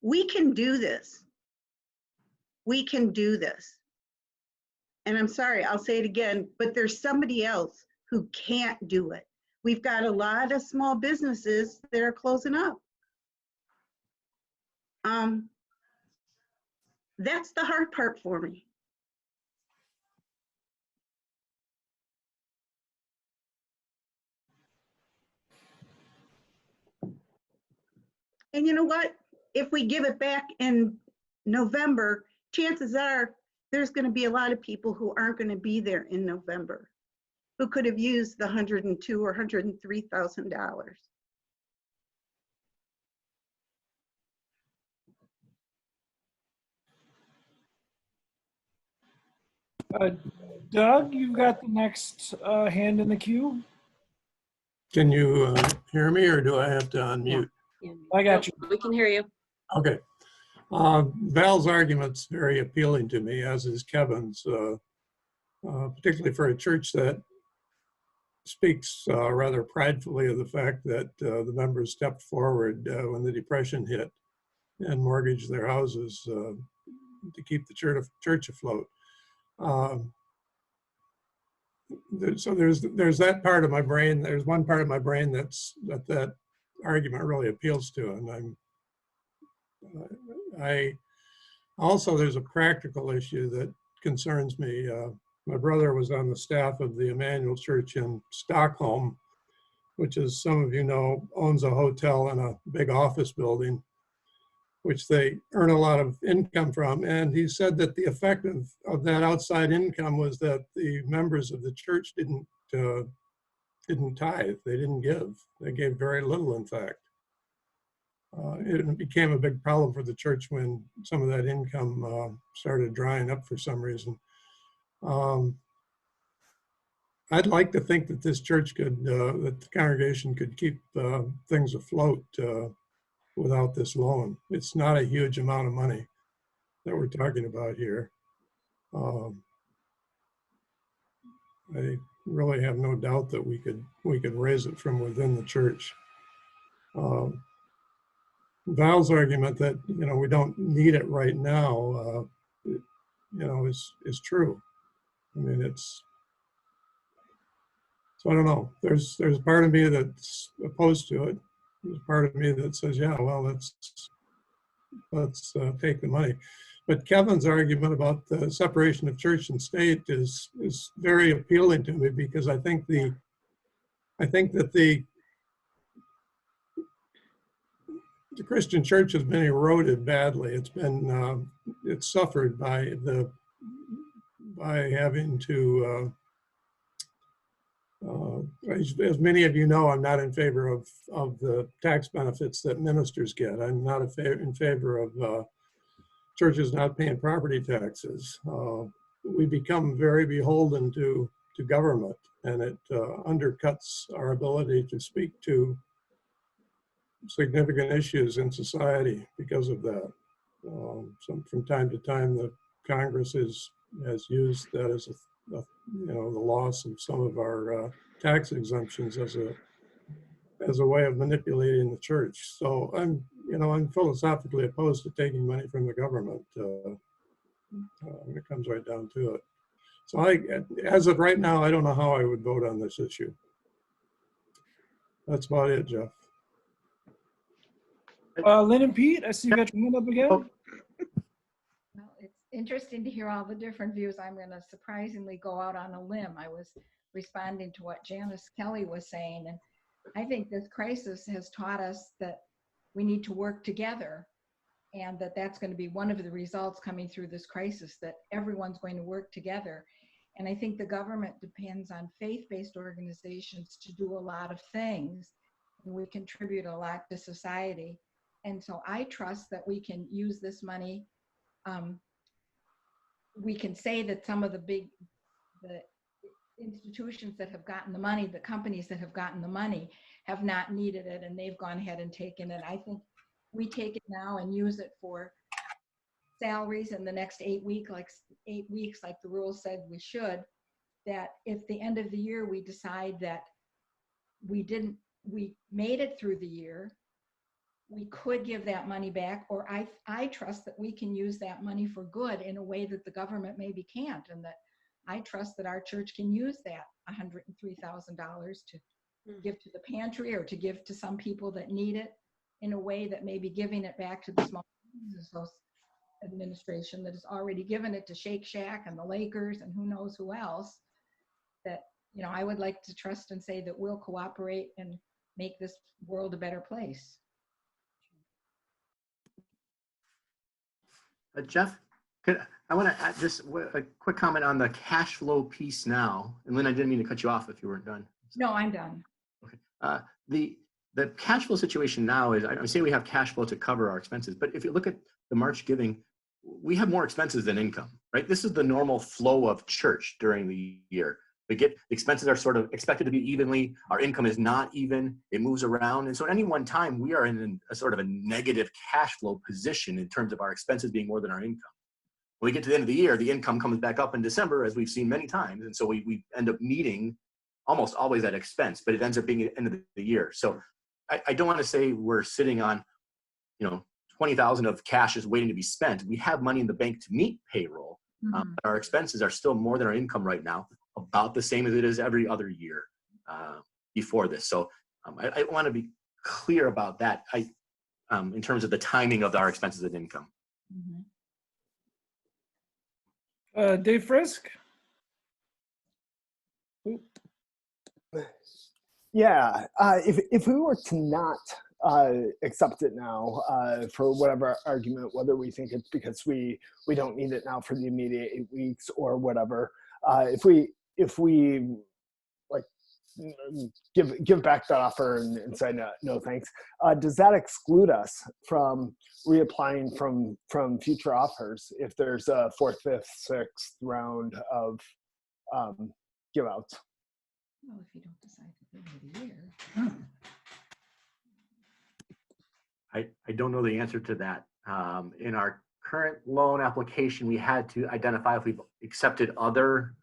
We can do this. We can do this. And I'm sorry, I'll say it again, but there's somebody else who can't do it. We've got a lot of small businesses that are closing up. That's the hard part for me. And you know what? If we give it back in November, chances are there's going to be a lot of people who aren't going to be there in November, who could have used the $102,000 or $103,000. Doug, you've got the next hand in the queue. Can you hear me, or do I have to unmute? I got you. We can hear you. Okay. Val's argument's very appealing to me, as is Kevin's, particularly for a church that speaks rather pridefully of the fact that the members stepped forward when the Depression hit and mortgaged their houses to keep the church afloat. So there's that part of my brain. There's one part of my brain that argument really appeals to, and also there's a practical issue that concerns me. My brother was on the staff of the Emmanuel Church in Stockholm, which, as some of you know, owns a hotel and a big office building, which they earn a lot of income from. And he said that the effect of that outside income was that the members of the church didn't tithe, they didn't give. They gave very little, in fact. It became a big problem for the church when some of that income started drying up for some reason. I'd like to think that this church could, that the congregation could keep things afloat without this loan. It's not a huge amount of money that we're talking about here. I really have no doubt that we could raise it from within the church. Val's argument that we don't need it right now, is true. I mean, so I don't know. There's part of me that's opposed to it. There's part of me that says, yeah, well, let's take the money. But Kevin's argument about the separation of church and state is very appealing to me, because I think that the Christian church has been eroded badly. It's suffered by having to, as many of you know, I'm not in favor of the tax benefits that ministers get. I'm not in favor of churches not paying property taxes. We become very beholden to government, and it undercuts our ability to speak to significant issues in society because of that. From time to time, the Congress has used that as the loss of some of our tax exemptions as a way of manipulating the church. So I'm philosophically opposed to taking money from the government when it comes right down to it. So as of right now, I don't know how I would vote on this issue. That's about it, Jeff. Lynn and Pete, I see you got your hand up again. Well, it's interesting to hear all the different views. I'm going to surprisingly go out on a limb. I was responding to what Janice Kelly was saying, and I think this crisis has taught us that we need to work together, and that's going to be one of the results coming through this crisis, that everyone's going to work together. And I think the government depends on faith-based organizations to do a lot of things, and we contribute a lot to society. And so I trust that we can use this money. We can say that some of the institutions that have gotten the money, the companies that have gotten the money, have not needed it, and they've gone ahead and taken it. I think we take it now and use it for salaries in the next 8 weeks, like the rule said we should. that if the end of the year we decide that we made it through the year, we could give that money back, or I trust that we can use that money for good in a way that the government maybe can't, and that I trust that our church can use that $103,000 to give to the pantry or to give to some people that need it in a way that maybe giving it back to the Small Business Administration that has already given it to Shake Shack and the Lakers and who knows who else, that, you know, I would like to trust and say that we'll cooperate and make this world a better place. Jeff, I want to add just a quick comment on the cash flow piece now. And Lynn, I didn't mean to cut you off if you weren't done. No, I'm done. Okay. The cash flow situation now is, I say we have cash flow to cover our expenses, but if you look at the March giving, we have more expenses than income, right? This is the normal flow of church during the year. The expenses are sort of expected to be evenly. Our income is not even. It moves around. And so at any one time, we are in a sort of a negative cash flow position in terms of our expenses being more than our income. When we get to the end of the year, the income comes back up in December, as we've seen many times. And so we end up meeting almost always at expense, but it ends up being at the end of the year. So I don't want to say we're sitting on, 20,000 of cash is waiting to be spent. We have money in the bank to meet payroll. But our expenses are still more than our income right now, about the same as it is every other year before this. So I want to be clear about that in terms of the timing of our expenses and income. Dave Frisk? Yeah, if we were to not accept it now for whatever argument, whether we think it's because we don't need it now for the immediate 8 weeks or whatever, if we like give back that offer and say no thanks, does that exclude us from reapplying from future offers if there's a 4th, 5th, 6th round of give outs? Well, if you don't decide at the end of the year. I don't know the answer to that. In our current loan application, we had to identify if we've accepted other,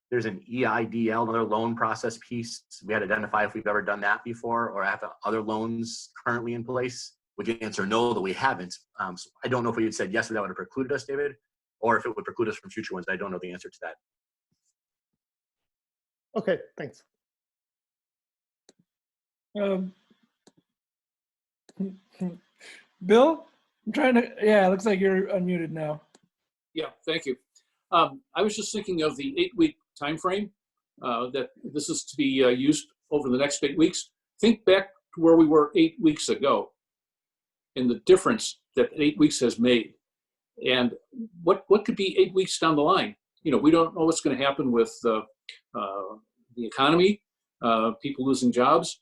there's an EIDL, another loan process piece. We had to identify if we've ever done that before or have other loans currently in place. Would you answer no, that we haven't? So I don't know if we had said yes, that would have precluded us, David, or if it would preclude us from future ones. I don't know the answer to that. Okay, thanks. Bill, I'm trying to, yeah, it looks like you're unmuted now. Yeah, thank you. I was just thinking of the 8-week time frame that this is to be used over the next 8 weeks. Think back to where we were 8 weeks ago and the difference that 8 weeks has made. And what could be 8 weeks down the line? We don't know what's going to happen with the economy, people losing jobs.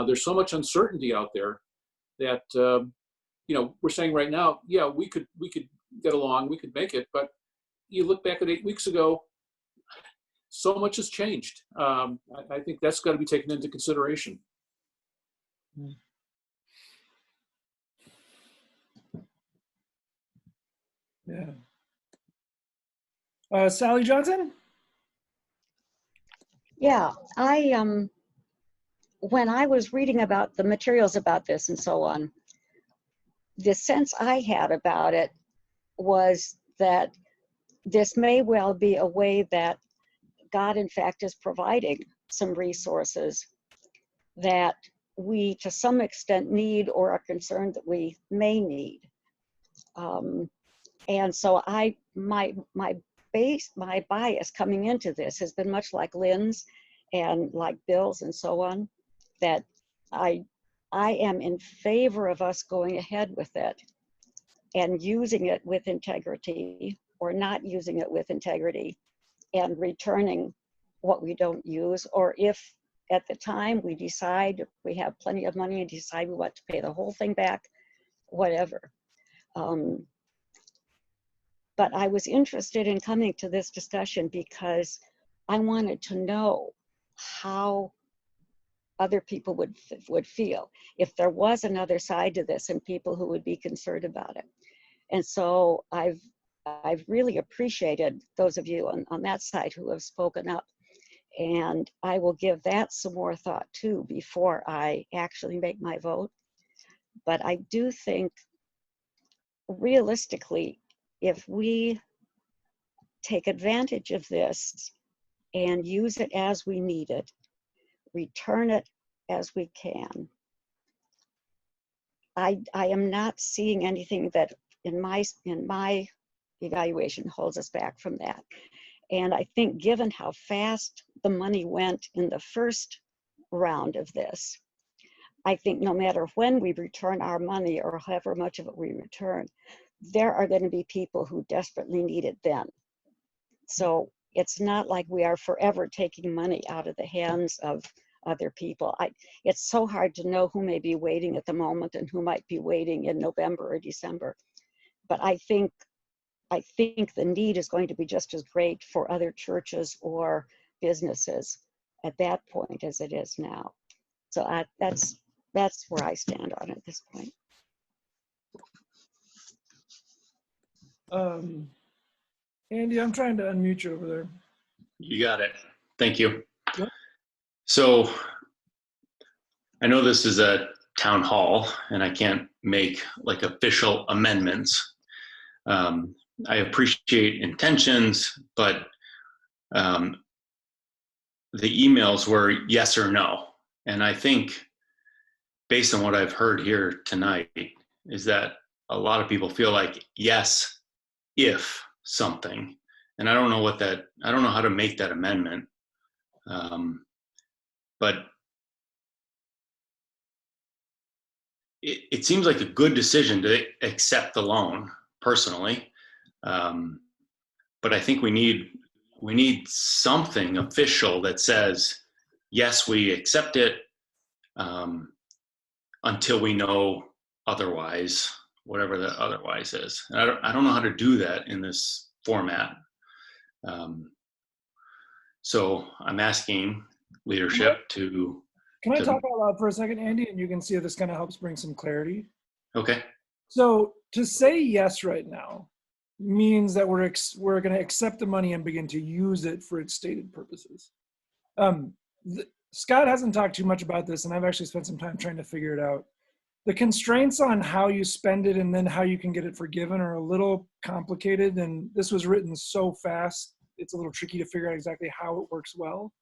There's so much uncertainty out there that, we're saying right now, yeah, we could get along, we could make it, but you look back at 8 weeks ago, so much has changed. I think that's got to be taken into consideration. Yeah. Sally Johnson? Yeah, when I was reading about the materials about this and so on, the sense I had about it was that this may well be a way that God, in fact, is providing some resources that we, to some extent, need or are concerned that we may need. And so my bias coming into this has been much like Lynn's and like Bill's and so on, that I am in favor of us going ahead with it and using it with integrity or not using it with integrity and returning what we don't use, or if at the time we decide we have plenty of money and decide we want to pay the whole thing back, whatever. But I was interested in coming to this discussion because I wanted to know how other people would feel if there was another side to this and people who would be concerned about it. And so I've I've really appreciated those of you on that side who have spoken up. And I will give that some more thought too before I actually make my vote. But I do think realistically, if we take advantage of this and use it as we need it, return it as we can, I am not seeing anything that in my evaluation holds us back from that. And I think given how fast the money went in the first round of this, I think no matter when we return our money or however much of it we return, there are going to be people who desperately need it then. So it's not like we are forever taking money out of the hands of other people. It's so hard to know who may be waiting at the moment and who might be waiting in November or December. But I think the need is going to be just as great for other churches or businesses at that point as it is now. So that's where I stand on it at this point. Andy, I'm trying to unmute you over there. You got it. Thank you. Yep. So I know this is a town hall and I can't make like official amendments. I appreciate intentions, but the emails were yes or no. And I think based on what I've heard here tonight is that a lot of people feel like yes, if something. And I don't know I don't know how to make that amendment. But it seems like a good decision to accept the loan personally. But I think we need something official that says, yes, we accept it until we know otherwise, whatever the otherwise is. And I don't know how to do that in this format. So I'm asking leadership to. Can I talk out loud for a second, Andy, and you can see if this kind of helps bring some clarity? Okay. So to say yes right now means that we're going to accept the money and begin to use it for its stated purposes. Scott hasn't talked too much about this, and I've actually spent some time trying to figure it out. The constraints on how you spend it and then how you can get it forgiven are a little complicated, and this was written so fast, it's a little tricky to figure out exactly how it works well.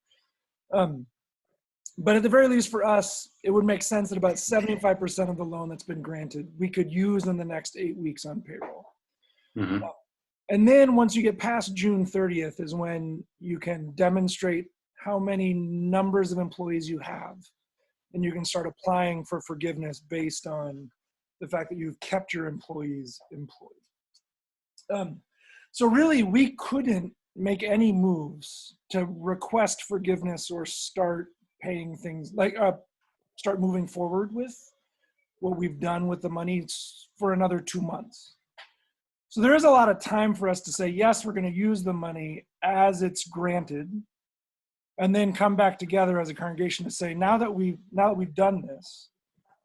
But at the very least for us, it would make sense that about 75% of the loan that's been granted, we could use in the next 8 weeks on payroll. Mm-hmm. And then once you get past June 30th is when you can demonstrate how many numbers of employees you have. And you can start applying for forgiveness based on the fact that you've kept your employees employed. So really, we couldn't make any moves to request forgiveness or start paying things like start moving forward with what we've done with the money for another 2 months. So there is a lot of time for us to say, yes, we're going to use the money as it's granted, and then come back together as a congregation to say, now that we've done this,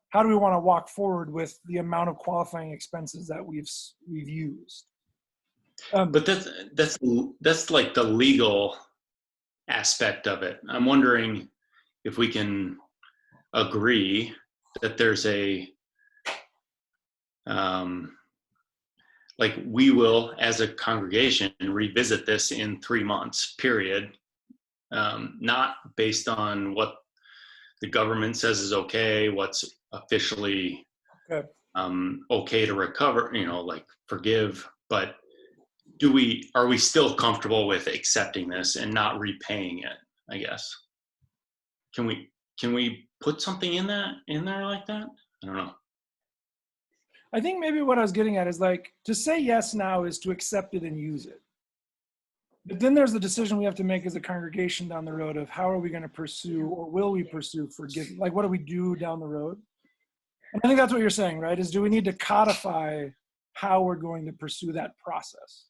how do we want to walk forward with the amount of qualifying expenses that we've used? But that's like the legal aspect of it. I'm wondering if we can agree that there's like we will as a congregation revisit this in 3 months, period. Not based on what the government says is okay, what's officially okay to recover, like forgive, but are we still comfortable with accepting this and not repaying it, I guess? Can we put something in there like that? I don't know. I think maybe what I was getting at is like, to say yes now is to accept it and use it. But then there's the decision we have to make as a congregation down the road of how are we going to pursue, or will we pursue forgiveness? Like, what do we do down the road? And I think that's what you're saying, right? Is do we need to codify how we're going to pursue that process?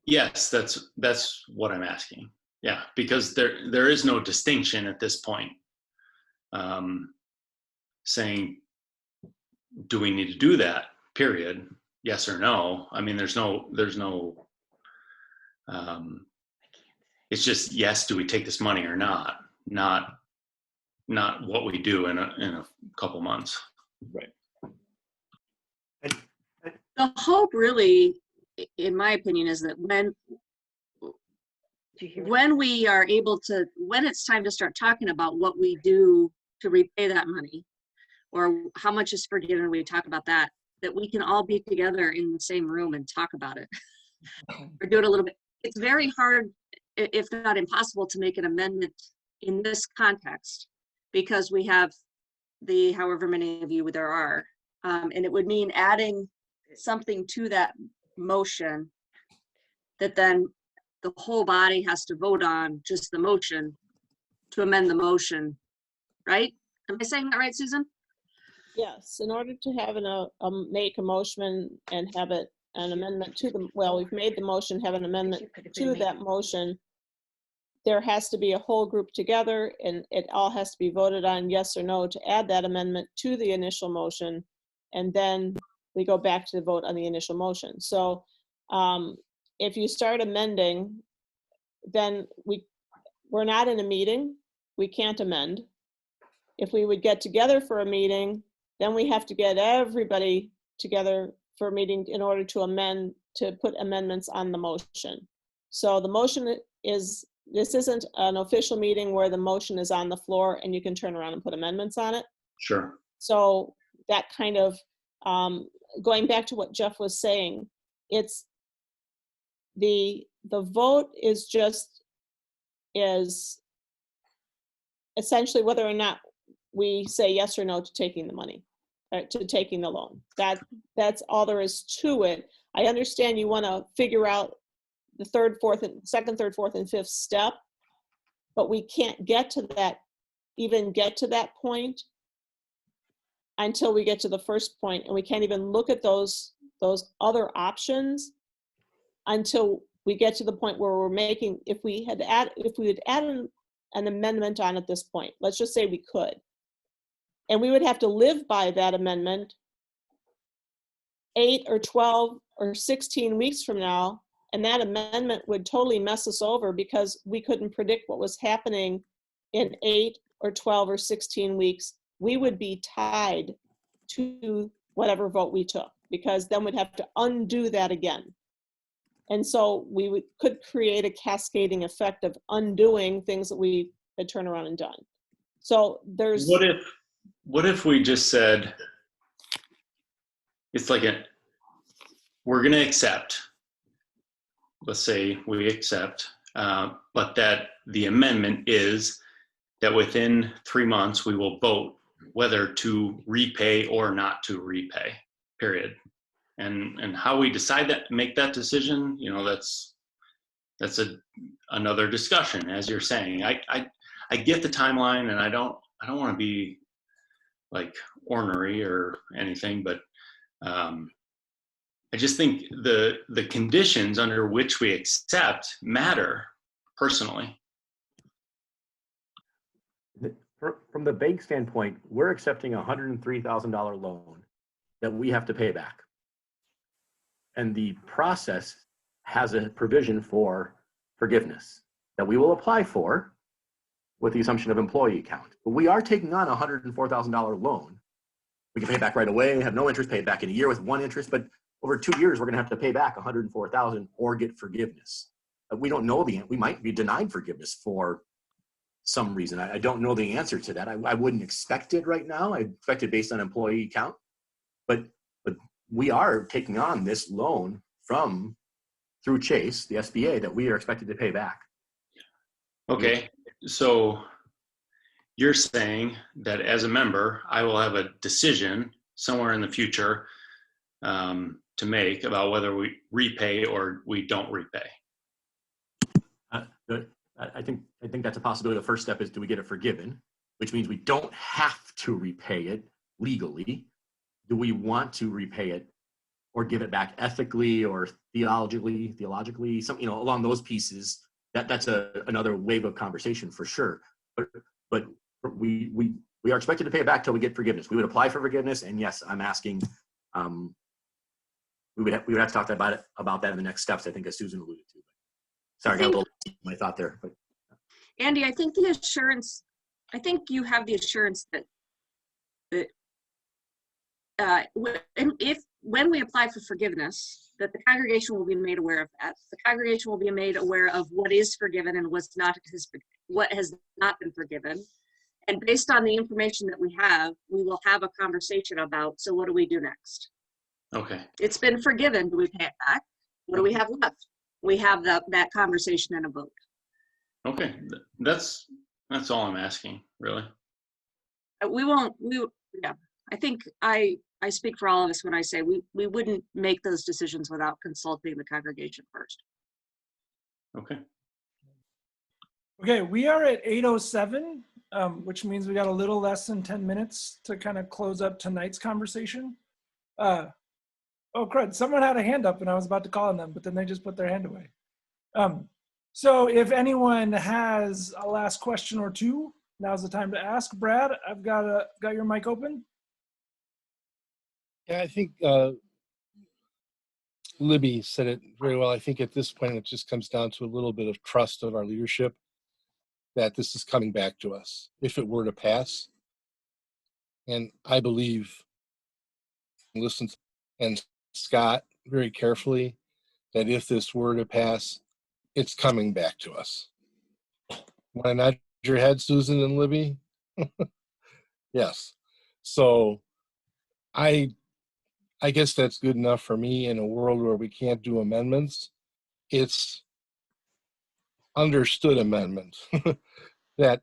Yes, that's what I'm asking. Yeah, because there is no distinction at this point. Saying, do we need to do that? Period. yes or no. I mean, there's no, it's just, yes, do we take this money or not? Not what we do in a couple months. Right. The hope really, in my opinion, is that when we are able to, when it's time to start talking about what we do to repay that money, or how much is forgiven, we talk about that we can all be together in the same room and talk about it. Or do it a little bit. It's very hard, if not impossible, to make an amendment in this context, because we have the however many of you there are, and it would mean adding something to that motion that then the whole body has to vote on, just the motion to amend the motion, right? Am I saying that right, Susan? Yes, in order to have make a motion and have it an amendment to the, well, we've made the motion, have an amendment to that motion, there has to be a whole group together, and it all has to be voted on yes or no to add that amendment to the initial motion, and then we go back to the vote on the initial motion. So if you start amending, then we're not in a meeting, we can't amend. If we would get together for a meeting, then we have to get everybody together for a meeting in order to put amendments on the motion. So the motion is, this isn't an official meeting where the motion is on the floor and you can turn around and put amendments on it. Sure. So that kind of, going back to what Jeff was saying, it's the vote is essentially whether or not we say yes or no to taking the money, to taking the loan. That's all there is to it. I understand you want to figure out the second, third, fourth, and fifth step, but we can't get to that point until we get to the first point, and we can't even look at those other options until we get to the point where we're making, if we would add an amendment on at this point, let's just say we could, and we would have to live by that amendment 8 or 12 or 16 weeks from now, and that amendment would totally mess us over because we couldn't predict what was happening in 8 or 12 or 16 weeks. We would be tied to whatever vote we took, because then we'd have to undo that again. And so could create a cascading effect of undoing things that we had turned around and done. So there's... What if we just said, it's like we're going to accept, let's say we accept, but that the amendment is that within 3 months we will vote whether to repay or not to repay, period. And how we decide that, make that decision, that's another discussion, as you're saying. I get the timeline, and I don't want to be like ornery or anything, but I just think the conditions under which we accept matter personally. From the bank standpoint, we're accepting a $103,000 loan that we have to pay back. And the process has a provision for forgiveness that we will apply for with the assumption of employee count. But we are taking on a $104,000 loan. We can pay it back right away, have no interest, pay it back in a year with 1 interest, but over 2 years, we're gonna have to pay back $104,000 or get forgiveness. We don't know we might be denied forgiveness for some reason. I don't know the answer to that. I wouldn't expect it right now. I expect it based on employee count, but we are taking on this loan through Chase, the SBA, that we are expected to pay back. Okay, so you're saying that as a member, I will have a decision somewhere in the future to make about whether we repay or we don't repay. I think that's a possibility. The first step is, do we get it forgiven, which means we don't have to repay it legally. Do we want to repay it or give it back ethically or theologically, some, along those pieces? That's another wave of conversation for sure. But we are expected to pay it back till we get forgiveness. We would apply for forgiveness, and yes, I'm asking we would have to talk about that in the next steps, I think, as Susan alluded to. Sorry, I got a little my thought there. But Andy, I think the assurance, I think you have the assurance that when we apply for forgiveness, that the congregation will be made aware of that. The congregation will be made aware of what is forgiven and what has not been forgiven. And based on the information that we have, we will have a conversation about, so what do we do next? Okay. It's been forgiven. Do we pay it back? What do we have left? We have that conversation and a vote. Okay. That's all I'm asking, really. Yeah. I think I speak for all of us when I say we wouldn't make those decisions without consulting the congregation first. Okay. Okay, we are at 8:07, which means we got a little less than 10 minutes to kind of close up tonight's conversation. Oh, crud, someone had a hand up and I was about to call on them, but then they just put their hand away. So if anyone has a last question or two, now's the time to ask. Brad, I've got your mic open. Yeah, I think Libby said it very well. I think at this point, it just comes down to a little bit of trust of our leadership that this is coming back to us if it were to pass. And I believe, listen to and Scott very carefully, that if this were to pass, it's coming back to us. Want to nod your head, Susan and Libby? Yes. So I guess that's good enough for me in a world where we can't do amendments. It's understood amendment that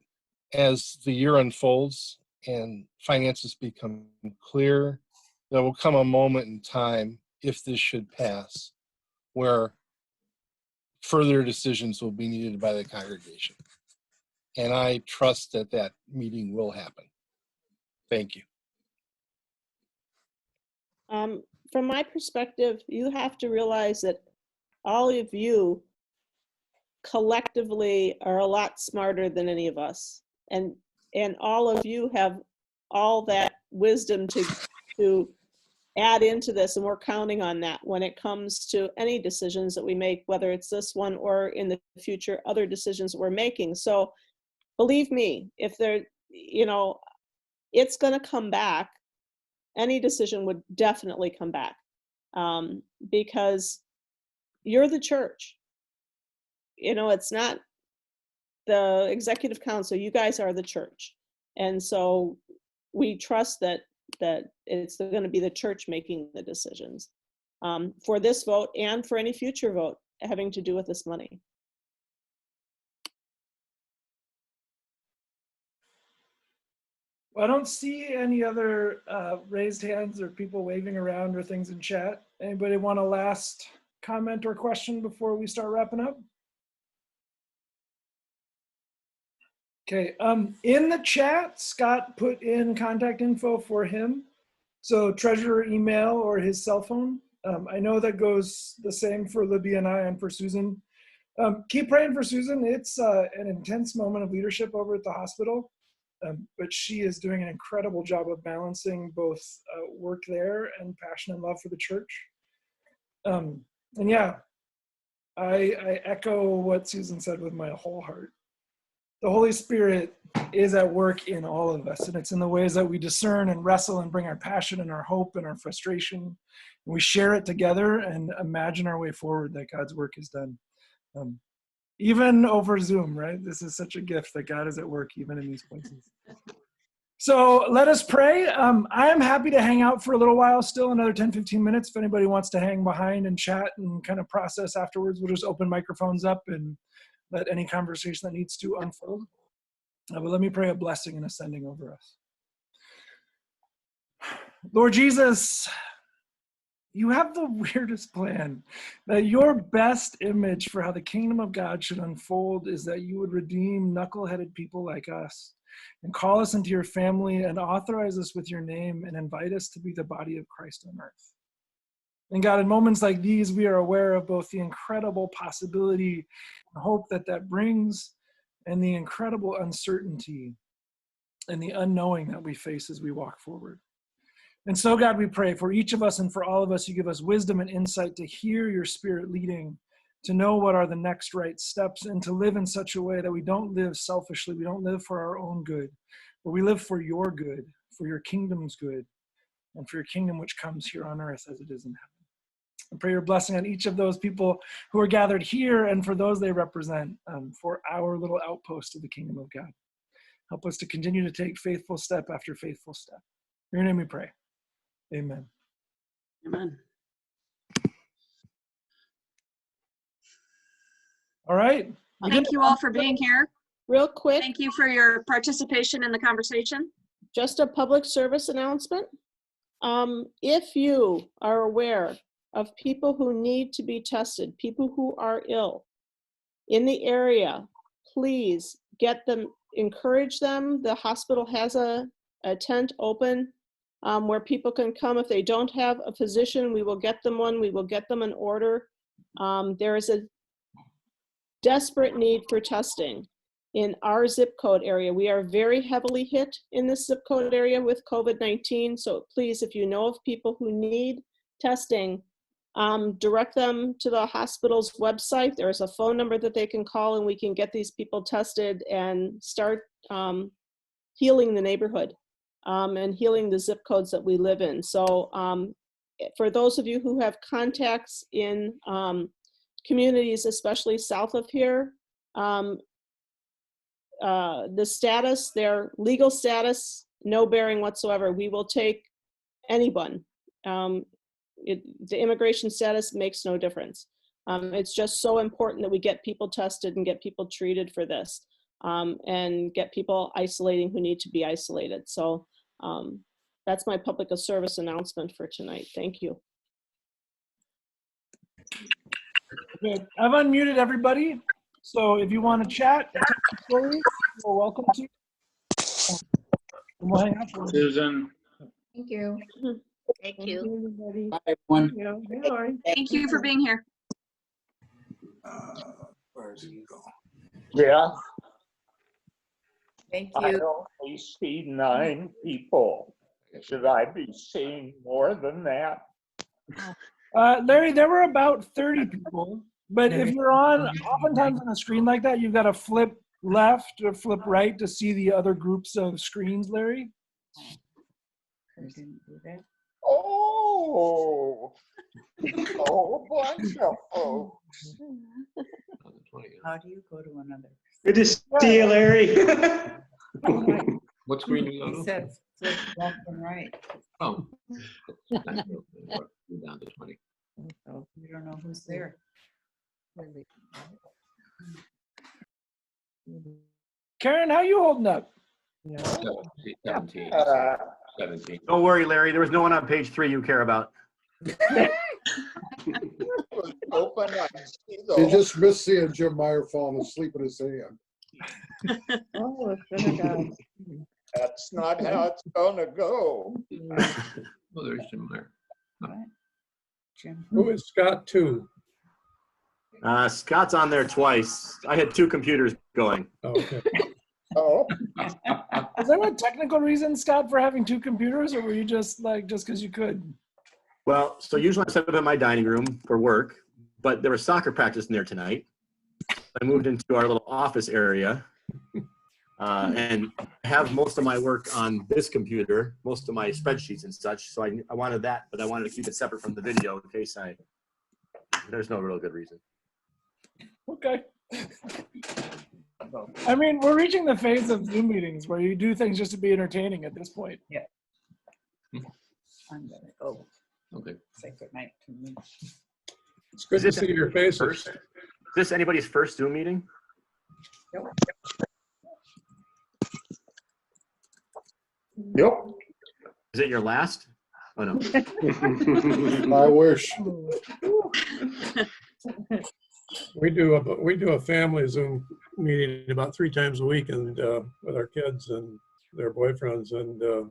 as the year unfolds and finances become clear, there will come a moment in time, if this should pass, where further decisions will be needed by the congregation. And I trust that that meeting will happen. Thank you. From my perspective, you have to realize that all of you collectively are a lot smarter than any of us. And all of you have all that wisdom to add into this, and we're counting on that when it comes to any decisions that we make, whether it's this one or in the future, other decisions that we're making. So believe me, if it's going to come back. Any decision would definitely come back because you're the church. It's not the executive council. You guys are the church. And so we trust that it's going to be the church making the decisions for this vote and for any future vote having to do with this money. Well, I don't see any other raised hands or people waving around or things in chat. Anybody want a last comment or question before we start wrapping up? Okay, in the chat, Scott put in contact info for him. So treasurer email or his cell phone. I know that goes the same for Libby and I and for Susan. Keep praying for Susan. It's an intense moment of leadership over at the hospital. But she is doing an incredible job of balancing both work there and passion and love for the church. And yeah, I echo what Susan said with my whole heart. The Holy Spirit is at work in all of us, and it's in the ways that we discern and wrestle and bring our passion and our hope and our frustration. And we share it together and imagine our way forward that God's work is done. Even over Zoom, right? This is such a gift that God is at work even in these places. So let us pray. I am happy to hang out for a little while, still another 10, 15 minutes. If anybody wants to hang behind and chat and kind of process afterwards, we'll just open microphones up and let any conversation that needs to unfold. But let me pray a blessing and a sending over us. Lord Jesus, you have the weirdest plan, that your best image for how the kingdom of God should unfold is that you would redeem knuckle-headed people like us and call us into your family and authorize us with your name and invite us to be the body of Christ on earth. And God, in moments like these, we are aware of both the incredible possibility and hope that brings and the incredible uncertainty and the unknowing that we face as we walk forward. And so, God, we pray for each of us and for all of us, you give us wisdom and insight to hear your Spirit leading, to know what are the next right steps, and to live in such a way that we don't live selfishly, we don't live for our own good, but we live for your good, for your kingdom's good, and for your kingdom which comes here on earth as it is in heaven. I pray your blessing on each of those people who are gathered here and for those they represent, for our little outpost of the kingdom of God. Help us to continue to take faithful step after faithful step. In your name we pray. Amen. Amen. All right. Thank you all for being here. Real quick. Thank you for your participation in the conversation. Just a public service announcement. If you are aware of people who need to be tested, people who are ill in the area, please get them, encourage them. The hospital has a tent open where people can come. If they don't have a physician, we will get them one. We will get them an order. There is a desperate need for testing in our zip code area. We are very heavily hit in this zip code area with COVID-19. So please, if you know of people who need testing, direct them to the hospital's website. There's a phone number that they can call and we can get these people tested and start healing the neighborhood and healing the zip codes that we live in. So for those of you who have contacts in communities, especially south of here, the status, their legal status, no bearing whatsoever. We will take anyone. The immigration status makes no difference. It's just so important that we get people tested and get people treated for this and get people isolating who need to be isolated. So that's my public service announcement for tonight. Thank you. Okay, I've unmuted everybody. So if you want to chat, you're welcome to. We'll hang out for a minute. Susan. Thank you. Thank you. Everybody. Bye, everyone. Thank you for being here. Where's he go? Yeah. Thank I you. only see 9 people. Should I be seeing more than that? Larry, there were about 30 people, but if you're on, oftentimes on a screen like that, you've got to flip left or flip right to see the other groups of screens, Larry. Oh, oh, bunch of folks. How do you go to another? Good to see you, Larry. What screen do you He go to? said flip left and right. Oh. Down to 20. So you don't know who's there. Karen, how you holding up? 17. 17. Don't worry, Larry. There was no one on page 3 you care about. Open, I see You those. just missed seeing Jim Meyer falling asleep in his hand. Oh, it's been a guy. That's not how it's gonna go. Oh, there's Jim Meyer. Who is Scott too? Scott's on there twice. I had 2 computers going. Okay. Oh, Is there a technical reason, Scott, for having 2 computers, or were you just because you could? Well, so usually I set up in my dining room for work, but there was soccer practice in there tonight. I moved into our little office area and have most of my work on this computer, most of my spreadsheets and such. So I wanted that, but I wanted to keep it separate from the video in case there's no real good reason. Okay. I mean, we're reaching the phase of Zoom meetings where you do things just to be entertaining at this point. Yeah. I'm gonna go. Okay. Say goodnight to me. It's good to see your faces. Is this anybody's first Zoom meeting? Nope. Yep. Is it your last? Oh no. I wish. We do a family Zoom meeting about 3 times a week, and with our kids and their boyfriends, and